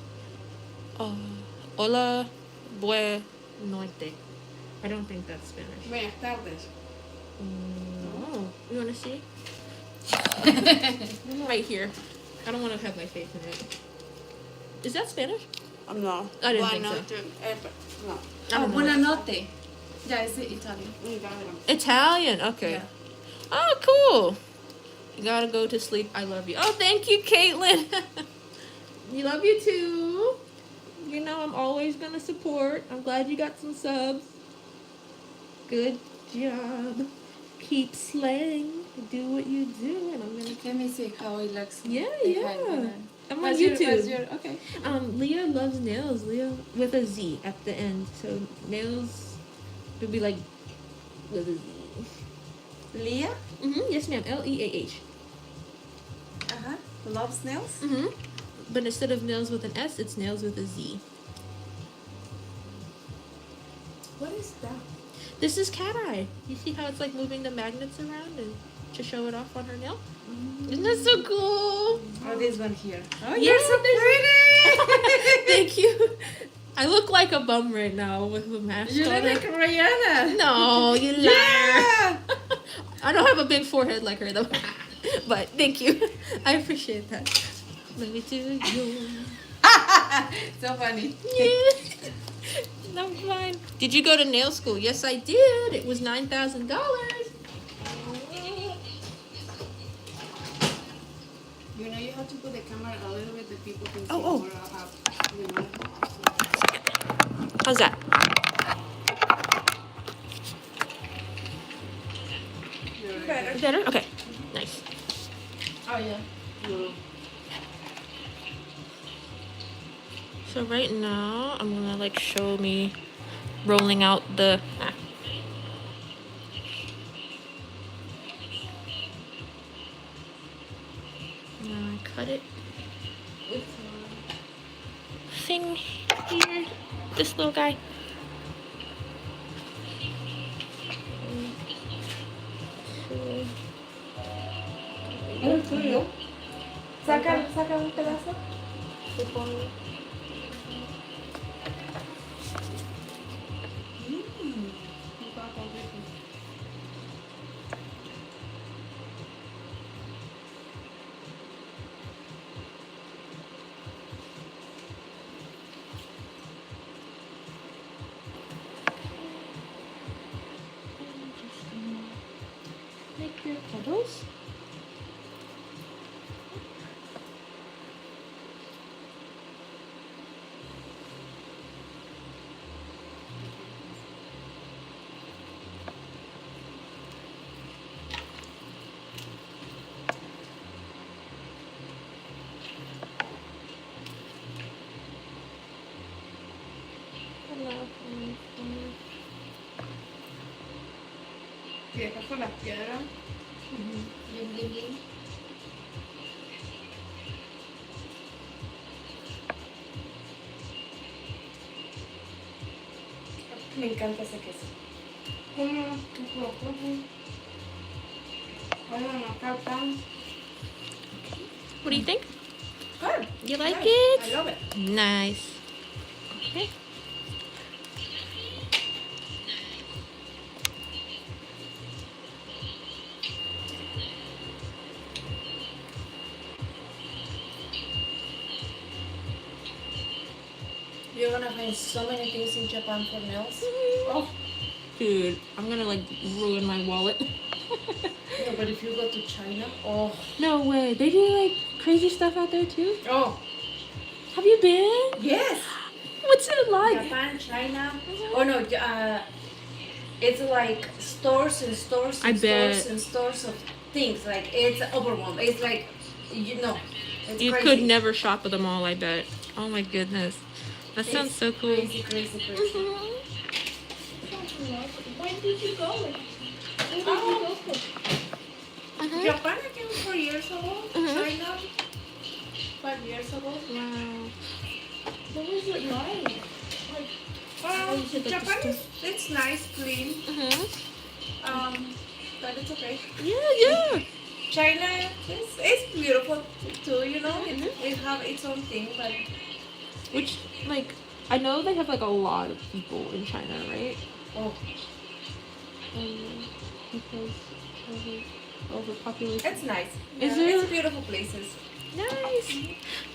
Hola. Boa noite. I don't think that's Spanish. Buenas tardes. No. You want to see? Right here. I don't want to have my face in it. Is that Spanish? No. I didn't think so. No. I don't know. Buonanotte. Yeah, it's Italian. Italian. Okay. Yeah. Oh, cool. You gotta go to sleep. I love you. Oh, thank you, Caitlin. You love you too. You know I'm always gonna support. I'm glad you got some subs. Good job. Keep slaying. Do what you do, and I'm gonna. Let me see how it looks. Yeah, behind yeah. the- I'm on What's YouTube. your, okay. Leah loves nails. Leah with a Z at the end. So nails would be like with a Z. Leah? Yes, ma'am. Leah. Loves nails? But instead of nails with an S, it's nails with a Z. What is that? This is cateye. You see how it's like moving the magnets around and to show it off on her nail? Isn't that so cool? Oh, this one here. Oh, Yeah, you're so pretty! Thank you. I look like a bum right now with the mask You on. look like Rihanna. No, you liar. Yeah! I don't have a big forehead like her though. But thank you. I appreciate that. Let me do you. So funny. Yeah. No, fine. Did you go to nail school? Yes, I did. It was $9,000. You know, you have to put the camera a little bit that people can see Oh. more up, you know. How's that? Better. Better? Okay. Nice. Oh, yeah. So right now, I'm gonna like show me rolling out the. Now I cut it with my thing here. This little guy. Saca un pedazo. Te pongo. Make your photos. ¿Y acá con las piedras? Bling, bling, bling. Me encanta ese queso. What do you think? Good. You like Nice. it? I love it. Nice. Okay. You're gonna find so many things in Japan for nails. Oh, Dude, I'm gonna like ruin my wallet. no, but if you go to China, oh, No way. They do like crazy stuff out there too? oh, Have you been? yes. What's it like? Japan, China. Oh no, it's like stores and stores I and bet. stores and stores of things. Like it's overwhelmed. It's like it's You crazy. could never shop with them all, I bet. Oh my goodness. That sounds It's so cool. Crazy, crazy, crazy. When did you go? Japan, I came 4 years ago. Mhm. China, 5 years ago. Wow. What was it like? you said, like, Japan just it's nice, clean. But it's okay. Yeah. China it's beautiful too, you know. It have its own thing, but Which, like, I know they have, like, a lot of people in China, right? oh, Because of the overpopulation. it's nice. Is Yeah, it? It's beautiful places. Nice.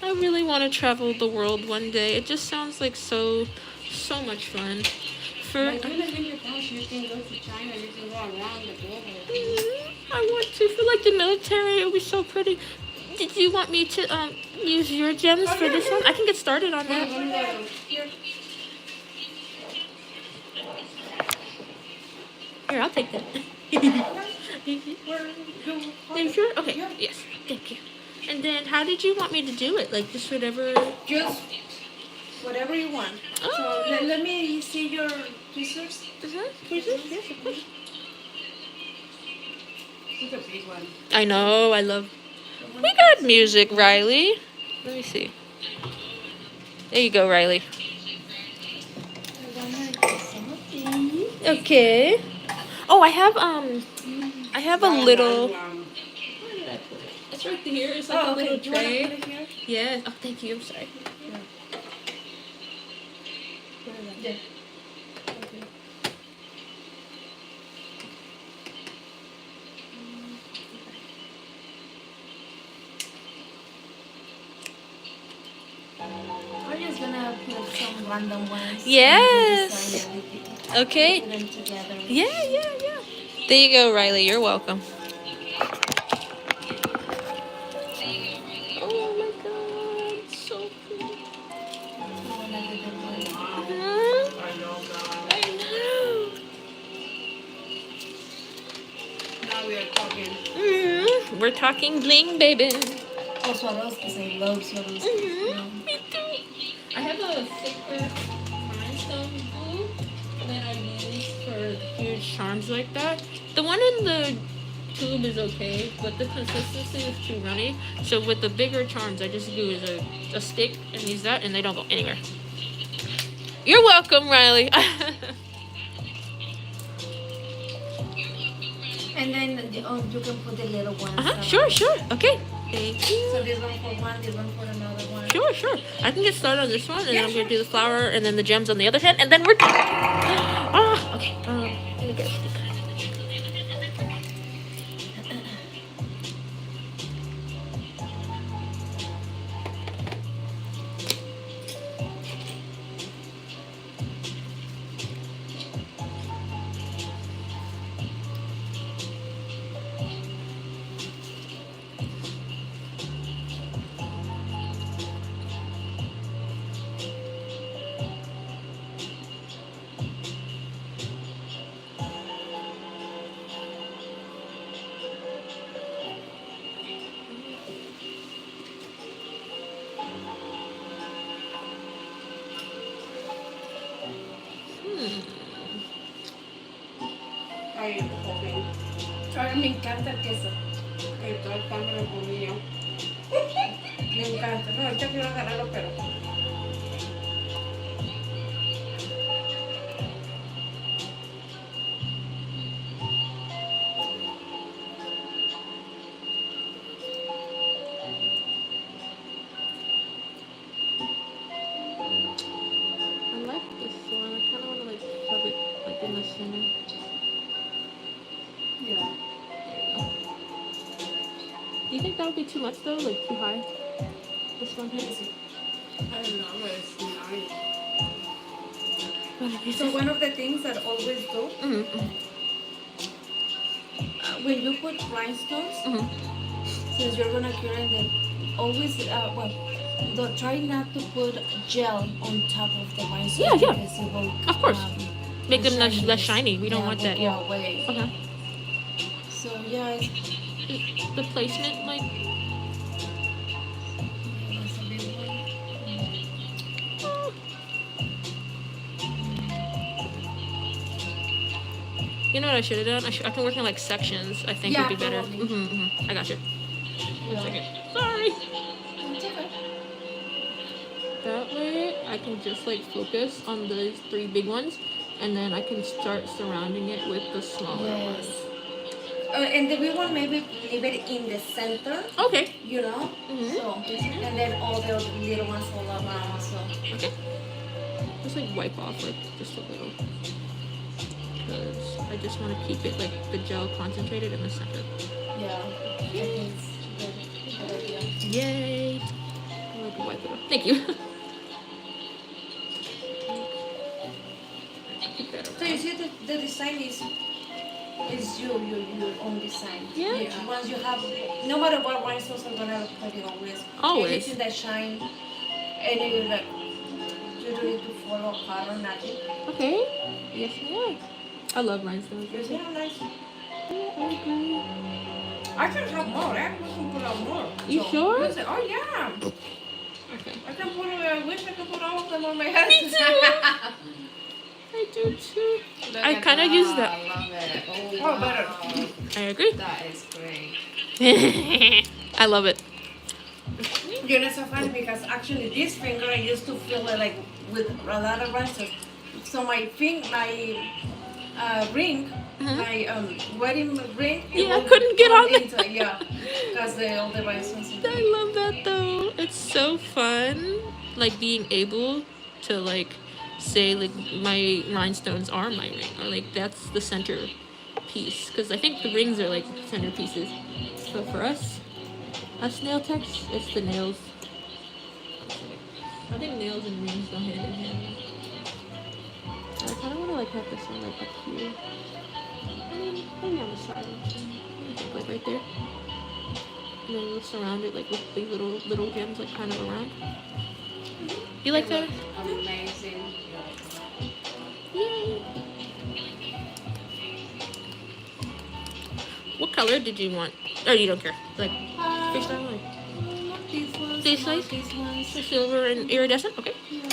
I really want to travel the world one day. It just sounds like so much fun. Like, you live in your house, you can go to China, you can go around the globe. I want to. For like the military, it would be so pretty. Did you want me to use your gems for this one? I can get started on that. Here. Here, I'll take that. Are you sure? Okay. Yes. Thank you. And then, how did you want me to do it? Like, just whatever. Just whatever you want. Oh. So let me see your tweezers. Tweezers? Yes, of course. It's a big one. I know. I love. We got music, Riley. Let me see. There you go, Riley. Okay. Oh, I have a little. Where did I put it? It's right here. It's like a little Do you want to tray. put it here? Yeah. Oh, thank you. I'm sorry. Yeah. We're just gonna put some random ones. Yes. And design everything. Okay. Put them together. Yeah. There you go, Riley. You're welcome. Oh my God, so cool. I know. Now we are talking. We're talking bling, baby. Oh, Swarovski. I love Swarovski. Me too. I have a thicker rhinestone glue that I use for huge charms like that. The one in the tube is okay, but the consistency is too runny. So with the bigger charms, I just use a stick and use that, and they don't go anywhere. You're welcome, Riley. And then you can put the little ones. Sure. Okay. Thank you. So this one for one, this one for another one. Sure. I can get started on this one, and then I'm gonna do the flower, and then the gems on the other hand, and then we're done. Okay. Let me get a stick. Ay, joven. Ay, me encanta el queso. Que todo el pan me lo comí yo. Me encanta. No, ahorita quiero agarrarlo, pero. I like this one. I kind of want to like shove it like in the center. Yeah. Do you think that would be too much though? Like too high? This one here? I don't know, but it's nice. What did you So say? one of the things that always do, when you put rhinestones, since you're gonna cure it, then always try not to put gel on top of the rhinestones. Yeah. Because it will, Of course. Make them less shiny. We don't want will that. go Yeah. away. Okay. So yeah, The placement, like. that's a big one. You know what I should have done? I can work in like sections. I think Yeah, would be better. probably. I got you. Yeah. One second. Sorry. It's okay. I can just like focus on those 3 big ones, and then I can start surrounding it with the smaller ones. And the big one maybe leave it in the center, Okay. you know. Mhm. So and then all the little ones all around. So Okay. Just like wipe off like just a little, because I just want to keep it like the gel concentrated in the center. yeah, I think it's good idea. Yay! I like to wipe it off. Thank you. Keep that So you see the design is your own design. Yeah. Once you have, no matter what rhinestones are gonna look like it always. Always. Anything that shine, and you like, you don't need to follow pattern nothing. Okay. Yes, I am. I love rhinestones. You see how nice? Yeah, I agree. I can have more. I can put out more. You sure? Listen, oh yeah. Okay. I can put. I wish I could put all of them on my head. Me too. I do too. I kind of use that. I love it. Oh, better. I agree. That is great. I love it. You know, it's so funny because actually this finger I used to feel it like with a lot of rhinestones. So my ring, my wedding ring. it Yeah, I will couldn't get come on it. into, yeah, because all the rhinestones. I love that though. It's so fun, like being able to like say like my rhinestones are my ring, or like that's the center piece. Because I think the rings are like centerpieces. So for us nail techs, it's the nails. I think nails and rings go hand in hand. I kind of want to like have this one like up here. I mean, maybe on the side. I think like right there. And then we'll surround it like with the little gems like kind of around. You like that? Amazing. Yay! What color did you want? Oh, you don't care. Like freestyle? Like These ones. these not size? These ones. The silver and iridescent? Okay. Yeah.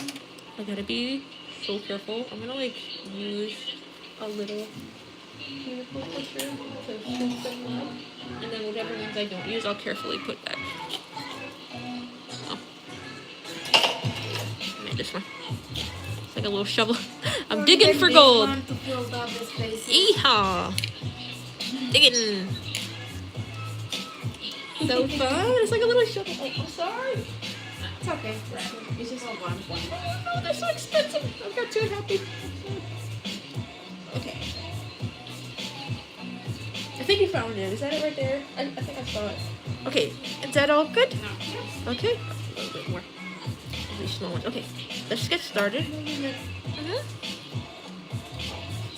I gotta be so careful. I'm gonna like use a little cuticle pusher to shift them up. And then whatever ones I don't use, I'll carefully put back. Oh. I made this one. It's like a little shovel. I'm digging for gold. To fill up the spaces. Yeehaw! Digging. So fun. It's like a little shovel. Oh, I'm sorry. It's okay. It's just all one. Oh, they're so expensive. I got too happy. Okay. I think you found it. Is that it right there? I think I saw it. Okay. Is that all good? Okay. A little bit more. These small ones. Okay. Let's get started.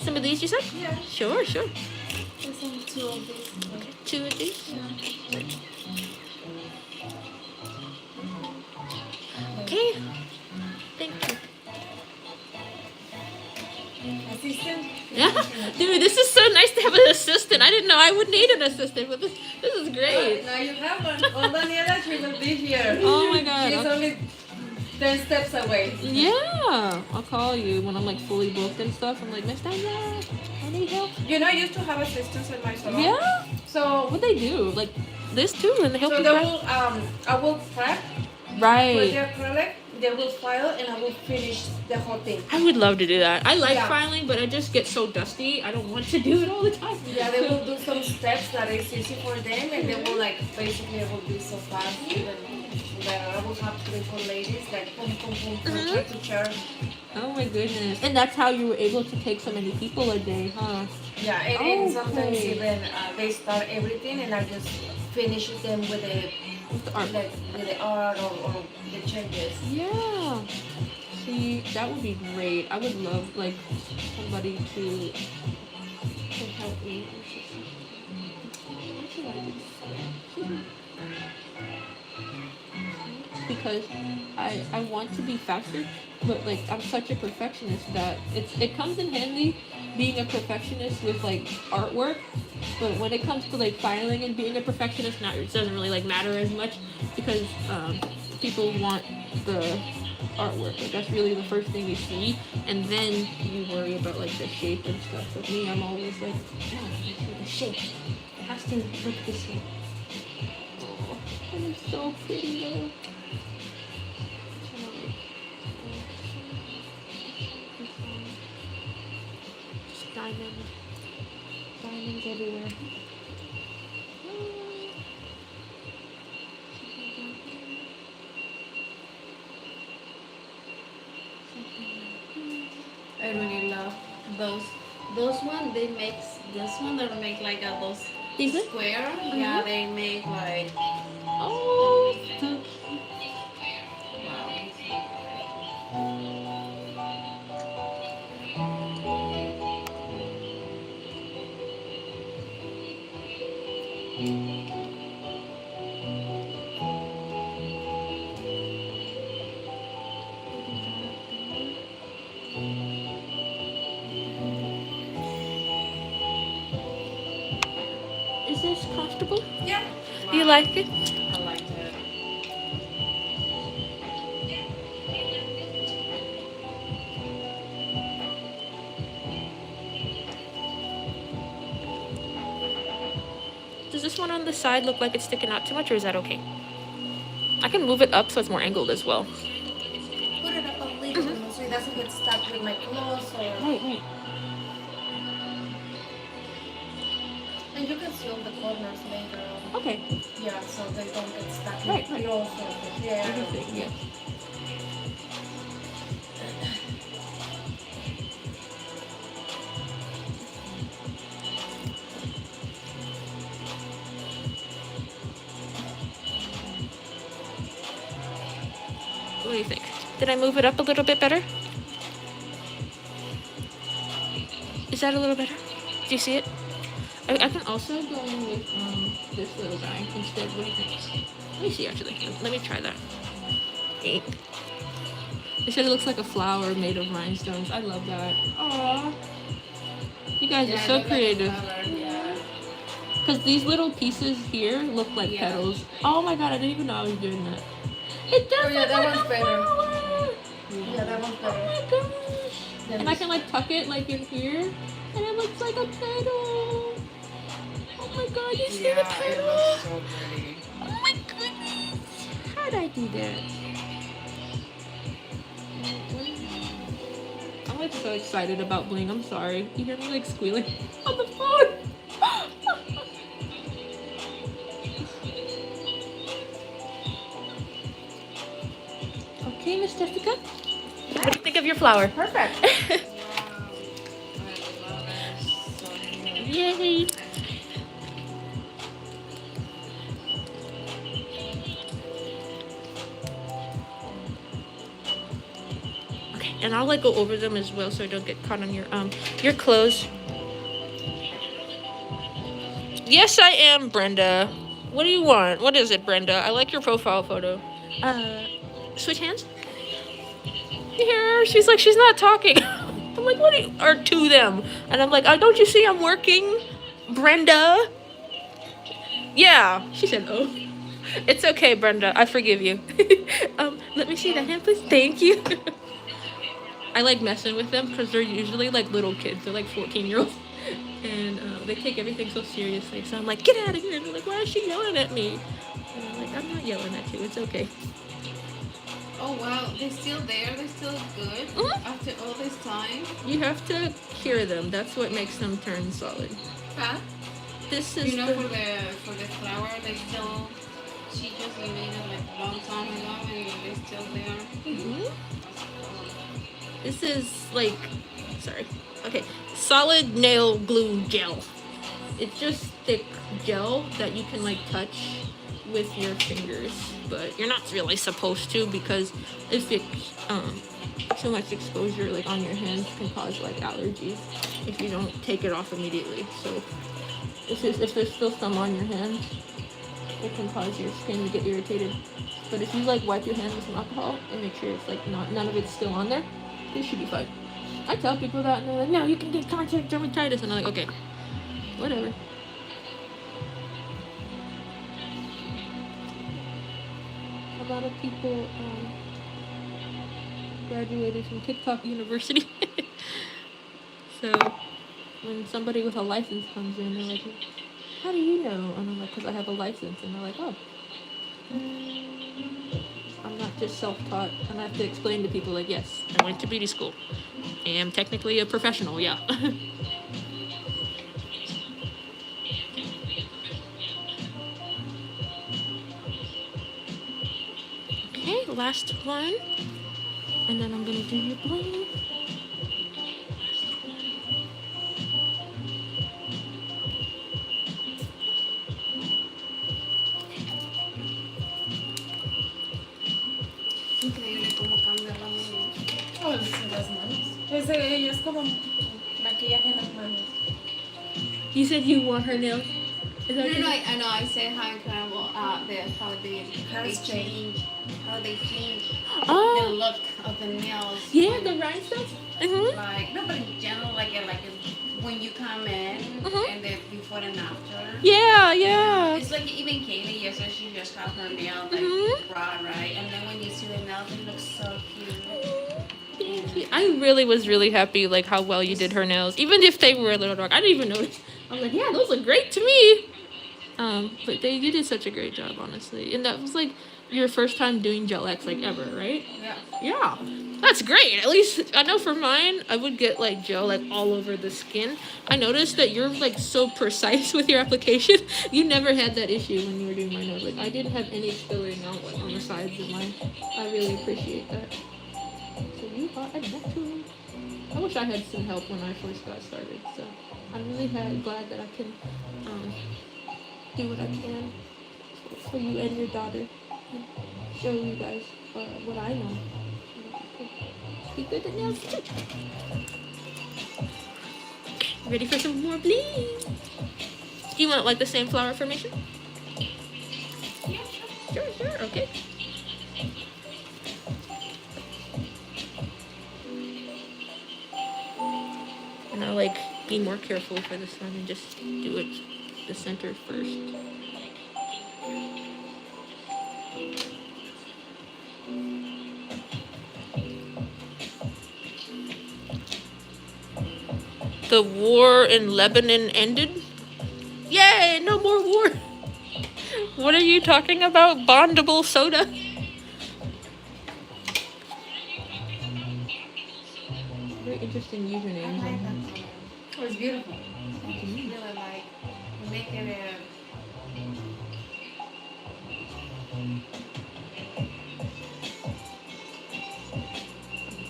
Some of these you said? Yeah. Sure, sure. There's only 2 of these. Okay. 2 of these? Yeah. Okay. Thank you. Assistant? Yeah. Dude, this is so nice to have an assistant. I didn't know I would need an assistant, but this is great. Now you have one. Oh, Daniela, she will be here. Oh my god. She's only 10 steps away. Yeah. I'll call you when I'm like fully booked and stuff. I'm like, Miss Daniela, I need help. You know, I used to have assistants in my salon. Yeah? So, What they do? Like this too? And they help so you they prep? will, I will prep with Right. the acrylic. They will file and I will finish the whole thing. I would love to do that. I like Yeah. filing, but I just get so dusty. I don't want to do it all the time. Yeah, they will do some steps that is easy for them, and they will like basically it will be so fast. Even better. I will have to for ladies like boom, boom, boom, from chair to chair. Oh my goodness. And that's how you were able to take so many people a day, huh? Yeah, and sometimes Okay. even they start everything, and I just finish them with With the art. like with the art or the changes. Yeah. See, that would be great. I would love like somebody to help me. Because I want to be faster, but like I'm such a perfectionist that it comes in handy being a perfectionist with like artwork, but when it comes to like filing and being a perfectionist, not it doesn't really like matter as much because people want the artwork. Like that's really the first thing you see, and then you worry about like the shape and stuff. With me, I'm always like, no, the shape. It has to look this way. Oh, and it's so pretty though. Diamonds everywhere. I really love those. Those one they make this one they make like those These one? square. Yeah, they make like Oh, so cute. Is this comfortable? yeah. You like it? I like it. Does this one on the side look like it's sticking out too much, or is that okay? I can move it up so it's more angled as well. Put it up a little bit so it doesn't get stuck with my clothes or. Right. And you can seal the corners later on. Okay. Yeah, so they don't get stuck in Right. the clothes or the hair. Everything, yeah. What do you think? Did I move it up a little bit better? Is that a little better? Do you see it? I can also go in with this little guy instead. What do you think? Let me see actually. Let me try that. Eight. It said it looks like a flower made of rhinestones. I love that. Aww. You guys are so creative. Because these little pieces here look like petals. Oh my god, I didn't even know I was doing that. It does Oh, yeah, look that like one's a better. flower. Yeah, that one's Oh better. my gosh. And I can like tuck it like in here, and it looks like a petal. Oh my god, you see the petal? so pretty. Oh my goodness. How'd I do that? I'm like so excited about Bling. I'm sorry. You hear me like squealing on the phone? Okay, Miss Jessica. What do you think of your flower? Perfect. Yay! Okay, and I'll like go over them as well so I don't get caught on your clothes. Yes, I am, Brenda. What do you want? What is it, Brenda? I like your profile photo. Switch hands? Here, she's like, she's not talking. I'm like, what are you, or to them. And I'm like, oh, don't you see I'm working, Brenda? Yeah. She said, oh. It's okay, Brenda. I forgive you. Let me see that hand, please. Thank you. I like messing with them because they're usually like little kids. They're like 14-year-olds. And they take everything so seriously. So I'm like, get out of here. And they're like, why is she yelling at me? And I'm like, I'm not yelling at you. It's okay. Oh wow, they're still there. They're still good after all this time. You have to cure them. That's what makes them turn solid. Huh? This is You know, for the flower, they still. She just made it like a long time ago, and they're still there. This is like, sorry. Okay, solid nail glue gel. It's just thick gel that you can like touch with your fingers, but you're not really supposed to because if it too much exposure like on your hands can cause like allergies if you don't take it off immediately. So if there's still some on your hands, it can cause your skin to get irritated. But if you like wipe your hands with some alcohol and make sure it's like none of it's still on there, this should be fine. I tell people that and they're like, no, you can get contact dermatitis, and I'm like, okay, whatever. A lot of people graduated from TikTok University. So when somebody with a license comes in, they're like, how do you know? And I'm like, because I have a license. And they're like, oh. I'm not just self-taught. And I have to explain to people like, yes, I went to beauty school. I am technically a professional, yeah. last one. And then I'm gonna do your bling. Increíble cómo cambia la uña. Oh, es en las manos. Ella es como maquillaje en las manos. You said you want her nails. Is that No, I know. I said how incredible how they change the Oh, look of the nails. yeah, when- the rhinestones. Mm-hmm. like no, but in general, when you come in Mhm. and then before and after. Yeah, yeah. It's like even Kaylee, yes, she just have her nails Mhm. raw, right? And then when you see the nails, it looks so cute. Thank you. I really was really happy, like how well you did her nails, even if they were a little dark. I didn't even notice. I was like, yeah, those look great to me. But you did such a great job, honestly. And that was like your first time doing gel X like ever, right? Yeah. Yeah, that's great. At least I know for mine, I would get like gel like all over the skin. I noticed that you're like so precise with your application. You never had that issue when you were doing my nose. Like I didn't have any spilling out like on the sides of mine. I really appreciate that. So you are a natural. I wish I had some help when I first got started. So I'm really glad that I can do what I can for you and your daughter and show you guys what I know. Be good at nails too. Ready for some more bling? Do you want like the same flower formation? Yeah, sure. Sure, okay. And I'll like be more careful for this one and just do it the center first. The war in Lebanon ended? Yay, no more war. What are you talking about? Bondable soda? Very interesting I usernames. like that color. Oh, it's beautiful. Really like making it.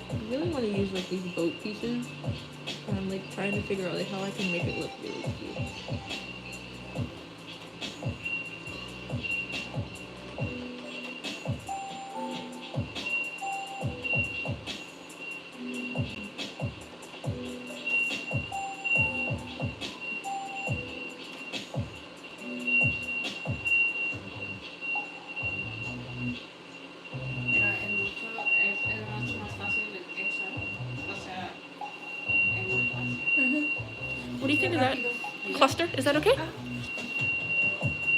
I really want to use like these boat pieces. And I'm like trying to figure out like how I can make it look really cute. Pero es más fácil echar. O sea, es más fácil. What do you think of that cluster? Is that okay?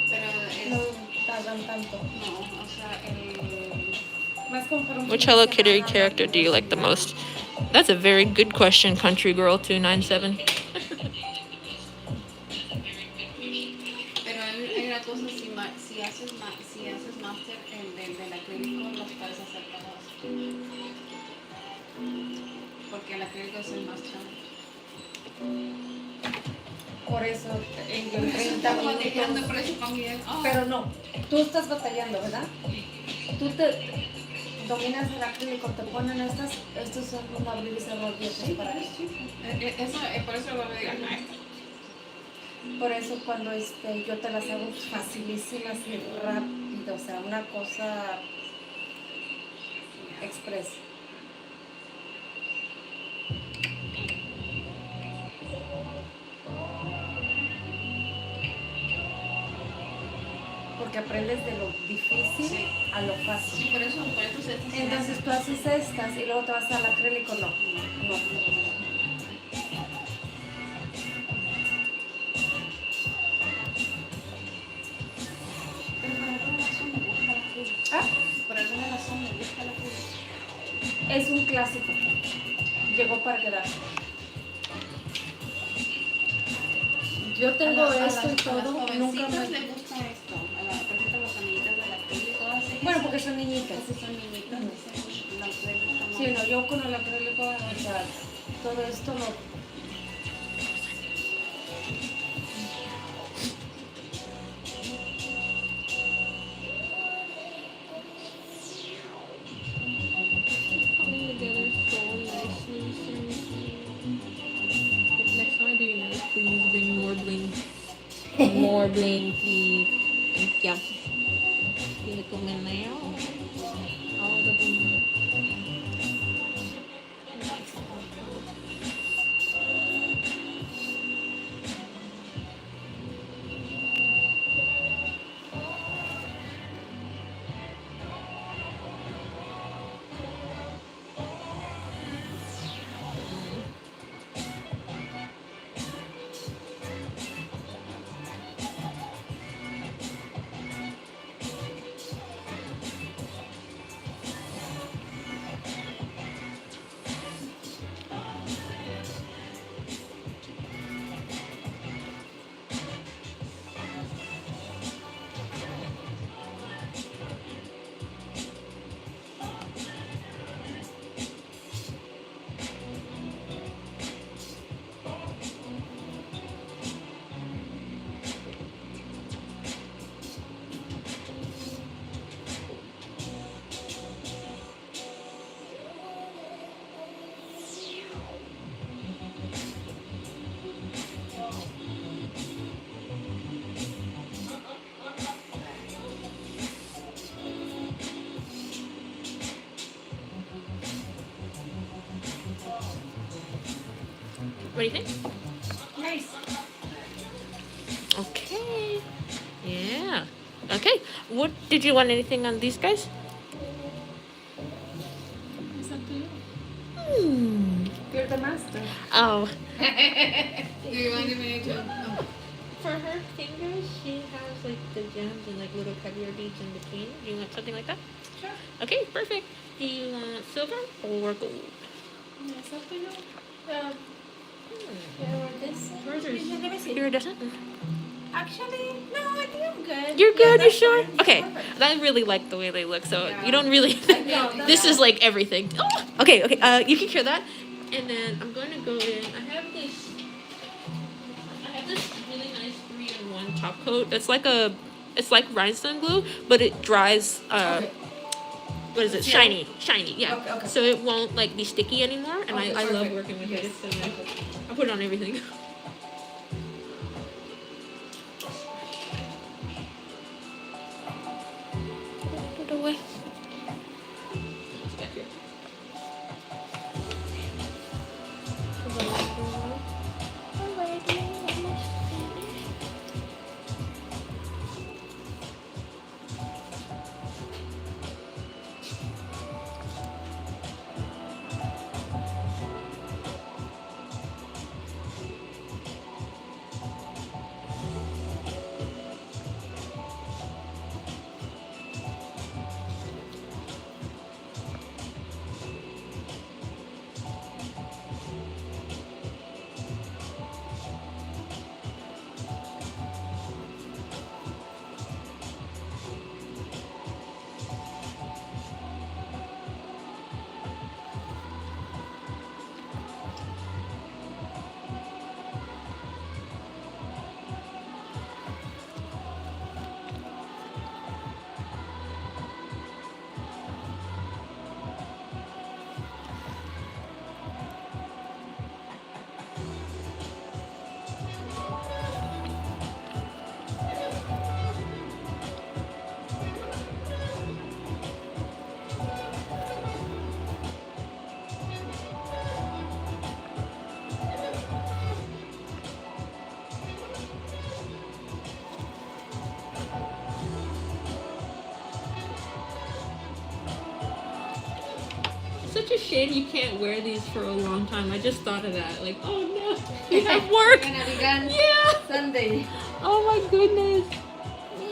Pero es. No tardan tanto. No, o sea, el. Más como para un Which fin de Hello Kitty semana, character do you like the most? That's a very good question, Country Girl 297. Pero hay una cosa, si haces máster del acrílico, los puedes hacer todos. Porque el acrílico es el más challenge. Por eso, en 30 Estamos batallando minutos. por eso también. Oh. Pero no, tú estás batallando, ¿verdad? Tú te dominas el acrílico, te ponen estos son un abrir y cerrar dientes para eso. Eso, por eso lo digo. Por eso cuando yo te las hago facilísimas y rápido, o sea, una cosa express. Porque aprendes de lo difícil Sí. a lo fácil. Sí, por eso se Entonces tú haces estas y luego te vas al acrílico, no. ¿Ah? Por alguna razón me gusta la cruz. Es un clásico. Llegó para quedarse. Yo tengo esto y todo, nunca me... les gusta esto. A las personas, los amiguitos del acrílico hacen. Bueno, porque son niñitas. Esos son niñitos, les gusta más. Sí, no, yo con el acrílico, o sea, todo esto no... More bling, please. Thank you. Give it to me now. All the bling. What do you think? Nice. Okay. Yeah. Okay. What did you want anything on these guys? It's up to you. You're the master. Oh. You wanted me to? Oh. For her fingers, she has like the gems and like little heavier beads in between. Do you want something like that? Sure. Okay, perfect. Do you want silver or gold? Yeah, it's up to you. Yeah, or this. Where's yours? Let me see. Here, doesn't. Actually, no, I think I'm good. You're good. Yeah, You that's sure? fine. Okay. Perfect. I really like the way they look. So Yeah. you don't really. know, This is like everything. Oh, okay. Okay. You can cure that, and then I'm going to go in. I have this really nice 3-in-1 top coat. It's like rhinestone glue, but it dries. Okay. What is it? Seal? Shiny. Yeah. Okay. So it won't like be sticky anymore, and Okay, I love perfect. working with Yes. it. So then I put it on everything. Put it away. It's back here. Such a shame you can't wear these for a long time. I just thought of that. Like, oh no, you have work. Gonna be done Yeah. Sunday. Oh my goodness.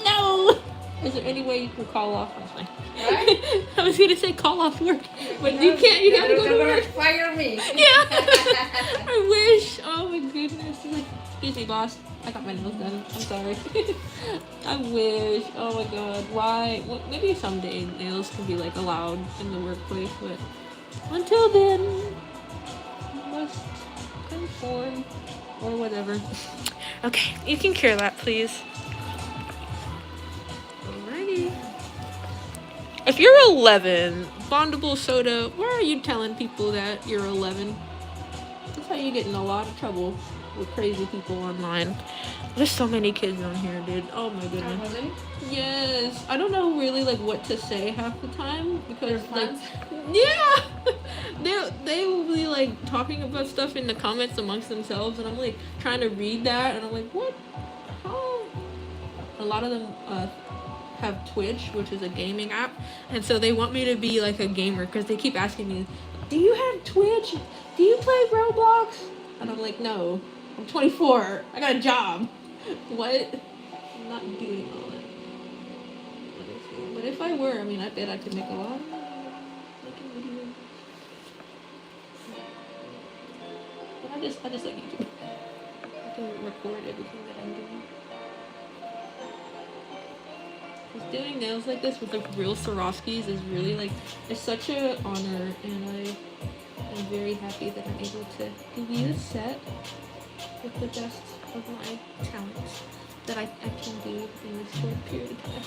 No. Is there any way you can call off? I'm fine. Right? I was gonna say call off work, but you can't. You gotta go They're to gonna work. fire me. Yeah. I wish. Oh my goodness. Like, excuse me, boss. I got my nails done. I'm sorry. I wish. Oh my god. Why? Well, maybe someday nails can be like allowed in the workplace, but until then, you must conform or whatever. Okay, you can cure that, please. Alrighty. If you're 11, bondable soda, why are you telling people that you're 11? That's how you get in a lot of trouble with crazy people online. There's so many kids on here, dude. Oh my goodness. Really? Yes. I don't know really like what to say half the time because like fans? yeah. they will be like talking about stuff in the comments amongst themselves and I'm like trying to read that and I'm like, what? How? A lot of them have Twitch, which is a gaming app, and so they want me to be like a gamer because they keep asking me, do you have Twitch? Do you play Roblox? And I'm like, no, I'm 24. I got a job. What? I'm not doing all that. But if I were, I mean, I bet I could make a lot. Making videos. But I just like YouTube. I can record everything that I'm doing. Because doing nails like this with like real Swarovskis is really like, it's such an honor, and I'm very happy that I'm able to give you a set with the best of my talents that I can do in this short period of time.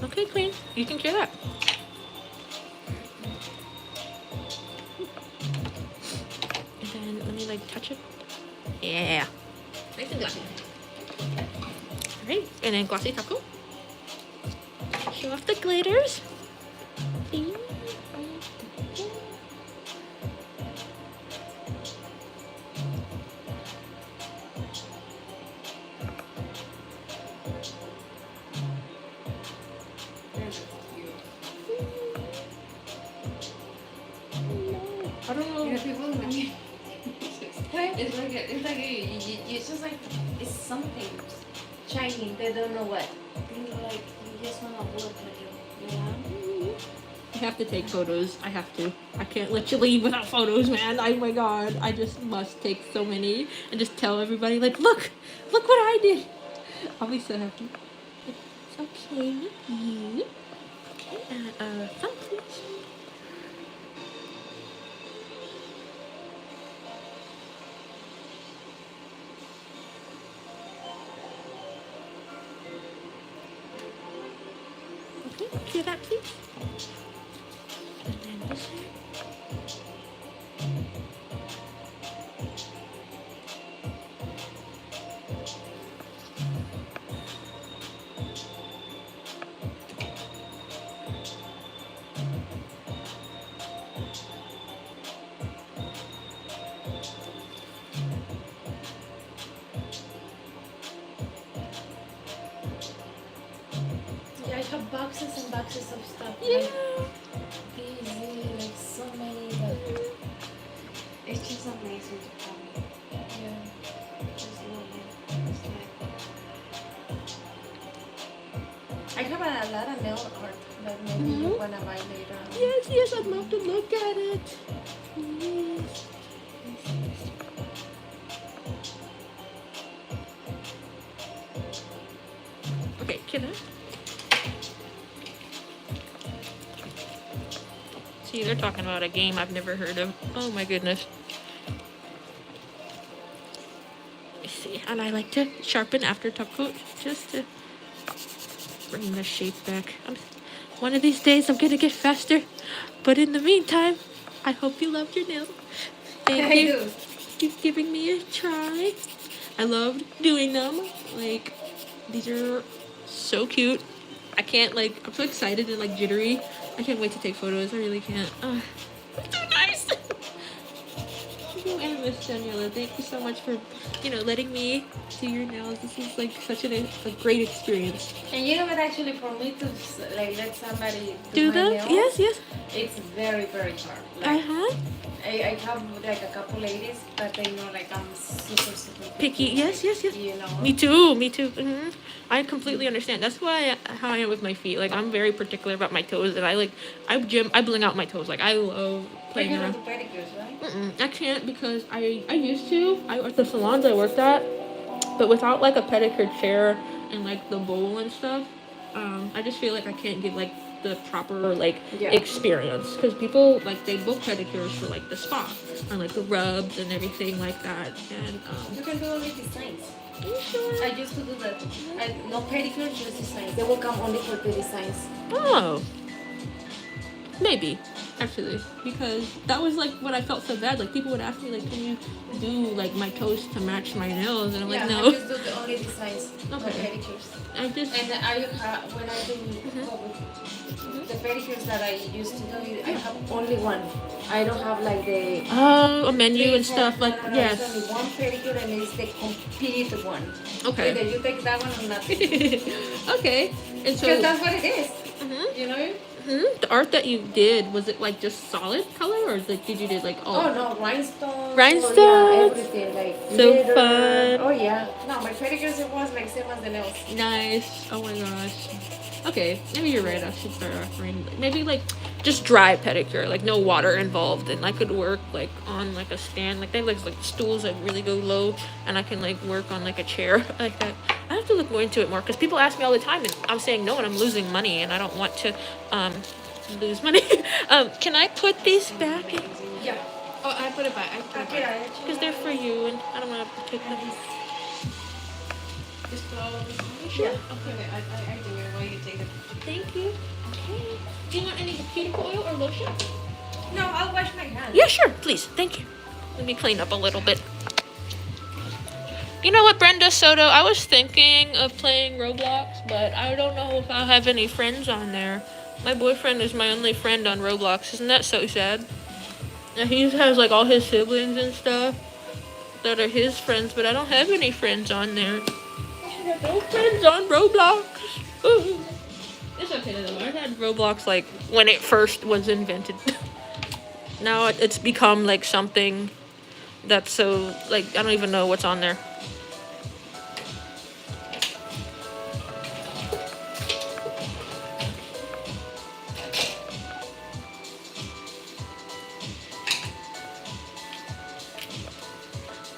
Okay, Queen, you can clear that. And then let me like touch it. Yeah. Nice and glossy. Alright, and then glossy taco. Show off the glitters. I don't know. You know, people look at me. It's just like it's something Shiny, they don't know what. like you just wanna look at you. I have to take photos. I have to. I can't let you leave without photos, man. Oh my god. I just must take so many and just tell everybody, like, look what I did. I'll be so happy. It's okay. You. Okay, thumb, please. Okay, clear that, please. And then this here. Yeah, I have boxes and boxes of stuff. Yeah. Like, busy, like so many. But, It's just amazing to come. yeah. Just love it. It's like, I have a lot of nail art that maybe you wanna buy later on. Yes, I'd love to look at it. Yes. Okay, can I? See, they're talking about a game I've never heard of. Oh my goodness. Let's see, and I like to sharpen after top coat just to bring the shape back. One of these days I'm gonna get faster, but in the meantime, I hope you loved your nails. Thank you. Keep giving me a try. I loved doing them. Like, these are so cute. I can't, like, I'm so excited and like jittery. I can't wait to take photos. I really can't. It's so nice. You and Miss Daniela, thank you so much for, letting me do your nails. This is like such a great experience. And you know what? Actually, for me to like let somebody Do my them? nails, Yes. it's very very hard. Like, I have like a couple ladies, but they know like I'm super Picky. Yes. You know. Me too. I completely understand. That's why how I am with my feet. Like, I'm very particular about my toes, and I bling out my toes. Like, I love You playing can around. do pedicures, right? I can't because I used to. At the salons I worked at, but without like a pedicure chair and like the bowl and stuff, I just feel like I can't give like the proper like experience because people like they book pedicures for like the spa or like the rubs and everything like that. And You can do only designs. are you sure? I used to do that. No pedicure, just designs. They will come only for the designs. Oh. Maybe, actually, because that was like what I felt so bad. Like people would ask me, like, can you do like my toes to match my nails? And I'm like, I no. just do the only designs, no Okay. pedicures. I just And when I do the pedicures that I used to do, I have only one. I don't have like the a menu and stuff like It's yes. only one pedicure and it's the complete one. Okay. Either you take that one or not. Okay. And so Because that's what it is. Mhm. You know? The art that you did, was it like just solid color, or like did you do like Oh no, rhinestones. Rhinestones? Oh, yeah, everything like So glitter. fun. Oh yeah. No, my pedicures it was like same as the nails. Nice. Oh my gosh. Okay, maybe you're right. I should start offering maybe like just dry pedicure, like no water involved, and I could work like on like a stand. Like they have like stools that really go low, and I can like work on like a chair like that. I have to look more into it more because people ask me all the time, and I'm saying no, and I'm losing money, and I don't want to lose money. Can I put these back in? Yeah. Oh, I put it back. I put it back because they're for you, and I don't want to take them. Just put all of this on. Sure. Okay, I do it while you take it. Thank you. Okay. Do you want any cuticle oil or lotion? No, I'll wash my hands. Yeah, sure. Please. Thank you. Let me clean up a little bit. You know what, Brenda Soto? I was thinking of playing Roblox, but I don't know if I'll have any friends on there. My boyfriend is my only friend on Roblox. Isn't that so sad? And he has like all his siblings and stuff that are his friends, but I don't have any friends on there. I should have no friends on Roblox. Ooh. It's okay though. I had Roblox like when it first was invented. Now it's become like something that's so like I don't even know what's on there.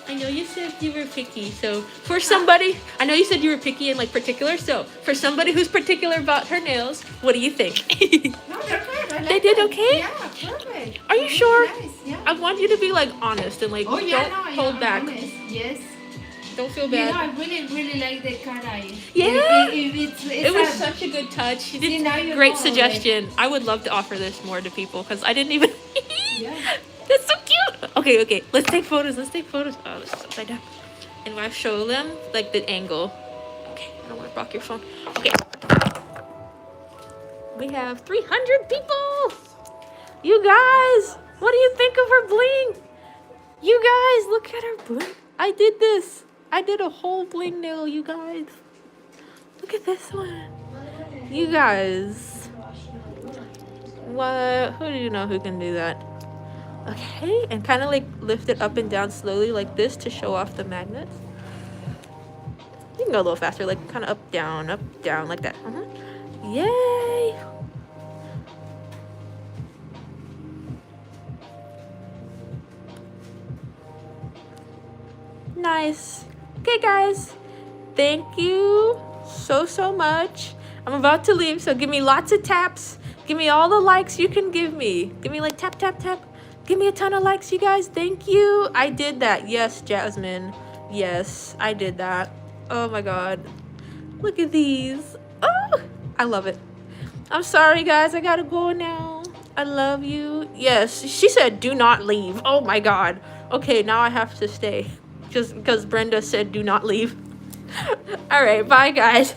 I know you said you were picky, so for somebody, I know you said you were picky and like particular, so for somebody who's particular about her nails, what do you think? No, they're good. I like They did them. okay? Yeah, perfect. Are you Really sure? Nice. Yeah. I want you to be like honest and like Oh yeah, don't no, yeah, hold I'm back. honest. Yes. Don't feel You know, bad. I really like the cateye. Yeah? It's It was such a good touch. You See, did now you great know, suggestion. I would love to offer this more to people because I didn't even. Yeah. That's so cute. Okay. Let's take photos. Oh, this is upside down. And I show them like the angle. Okay, I don't want to block your phone. Okay. We have 300 people. You guys, what do you think of her bling? You guys, look at her bling. I did this. I did a whole bling nail, you guys. Look at this one. You guys. What? Who do you know who can do that? Okay, and kind of like lift it up and down slowly like this to show off the magnets. You can go a little faster, like kind of up, down, like that. Yay! Nice. Okay, guys. Thank you so much. I'm about to leave, so give me lots of taps. Give me all the likes you can give me. Give me like tap, tap, tap. Give me a ton of likes, you guys. Thank you. I did that. Yes, Jasmine. Yes, I did that. Oh my god. Look at these. Oh, I love it. I'm sorry, guys. I gotta go now. I love you. Yes, she said do not leave. Oh my god. Okay, now I have to stay. Just because Brenda said do not leave. All right, bye, guys.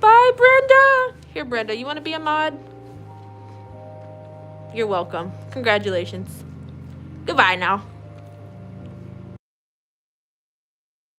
Bye, Brenda. Here, Brenda, you want to be a mod? You're welcome. Congratulations. Goodbye now.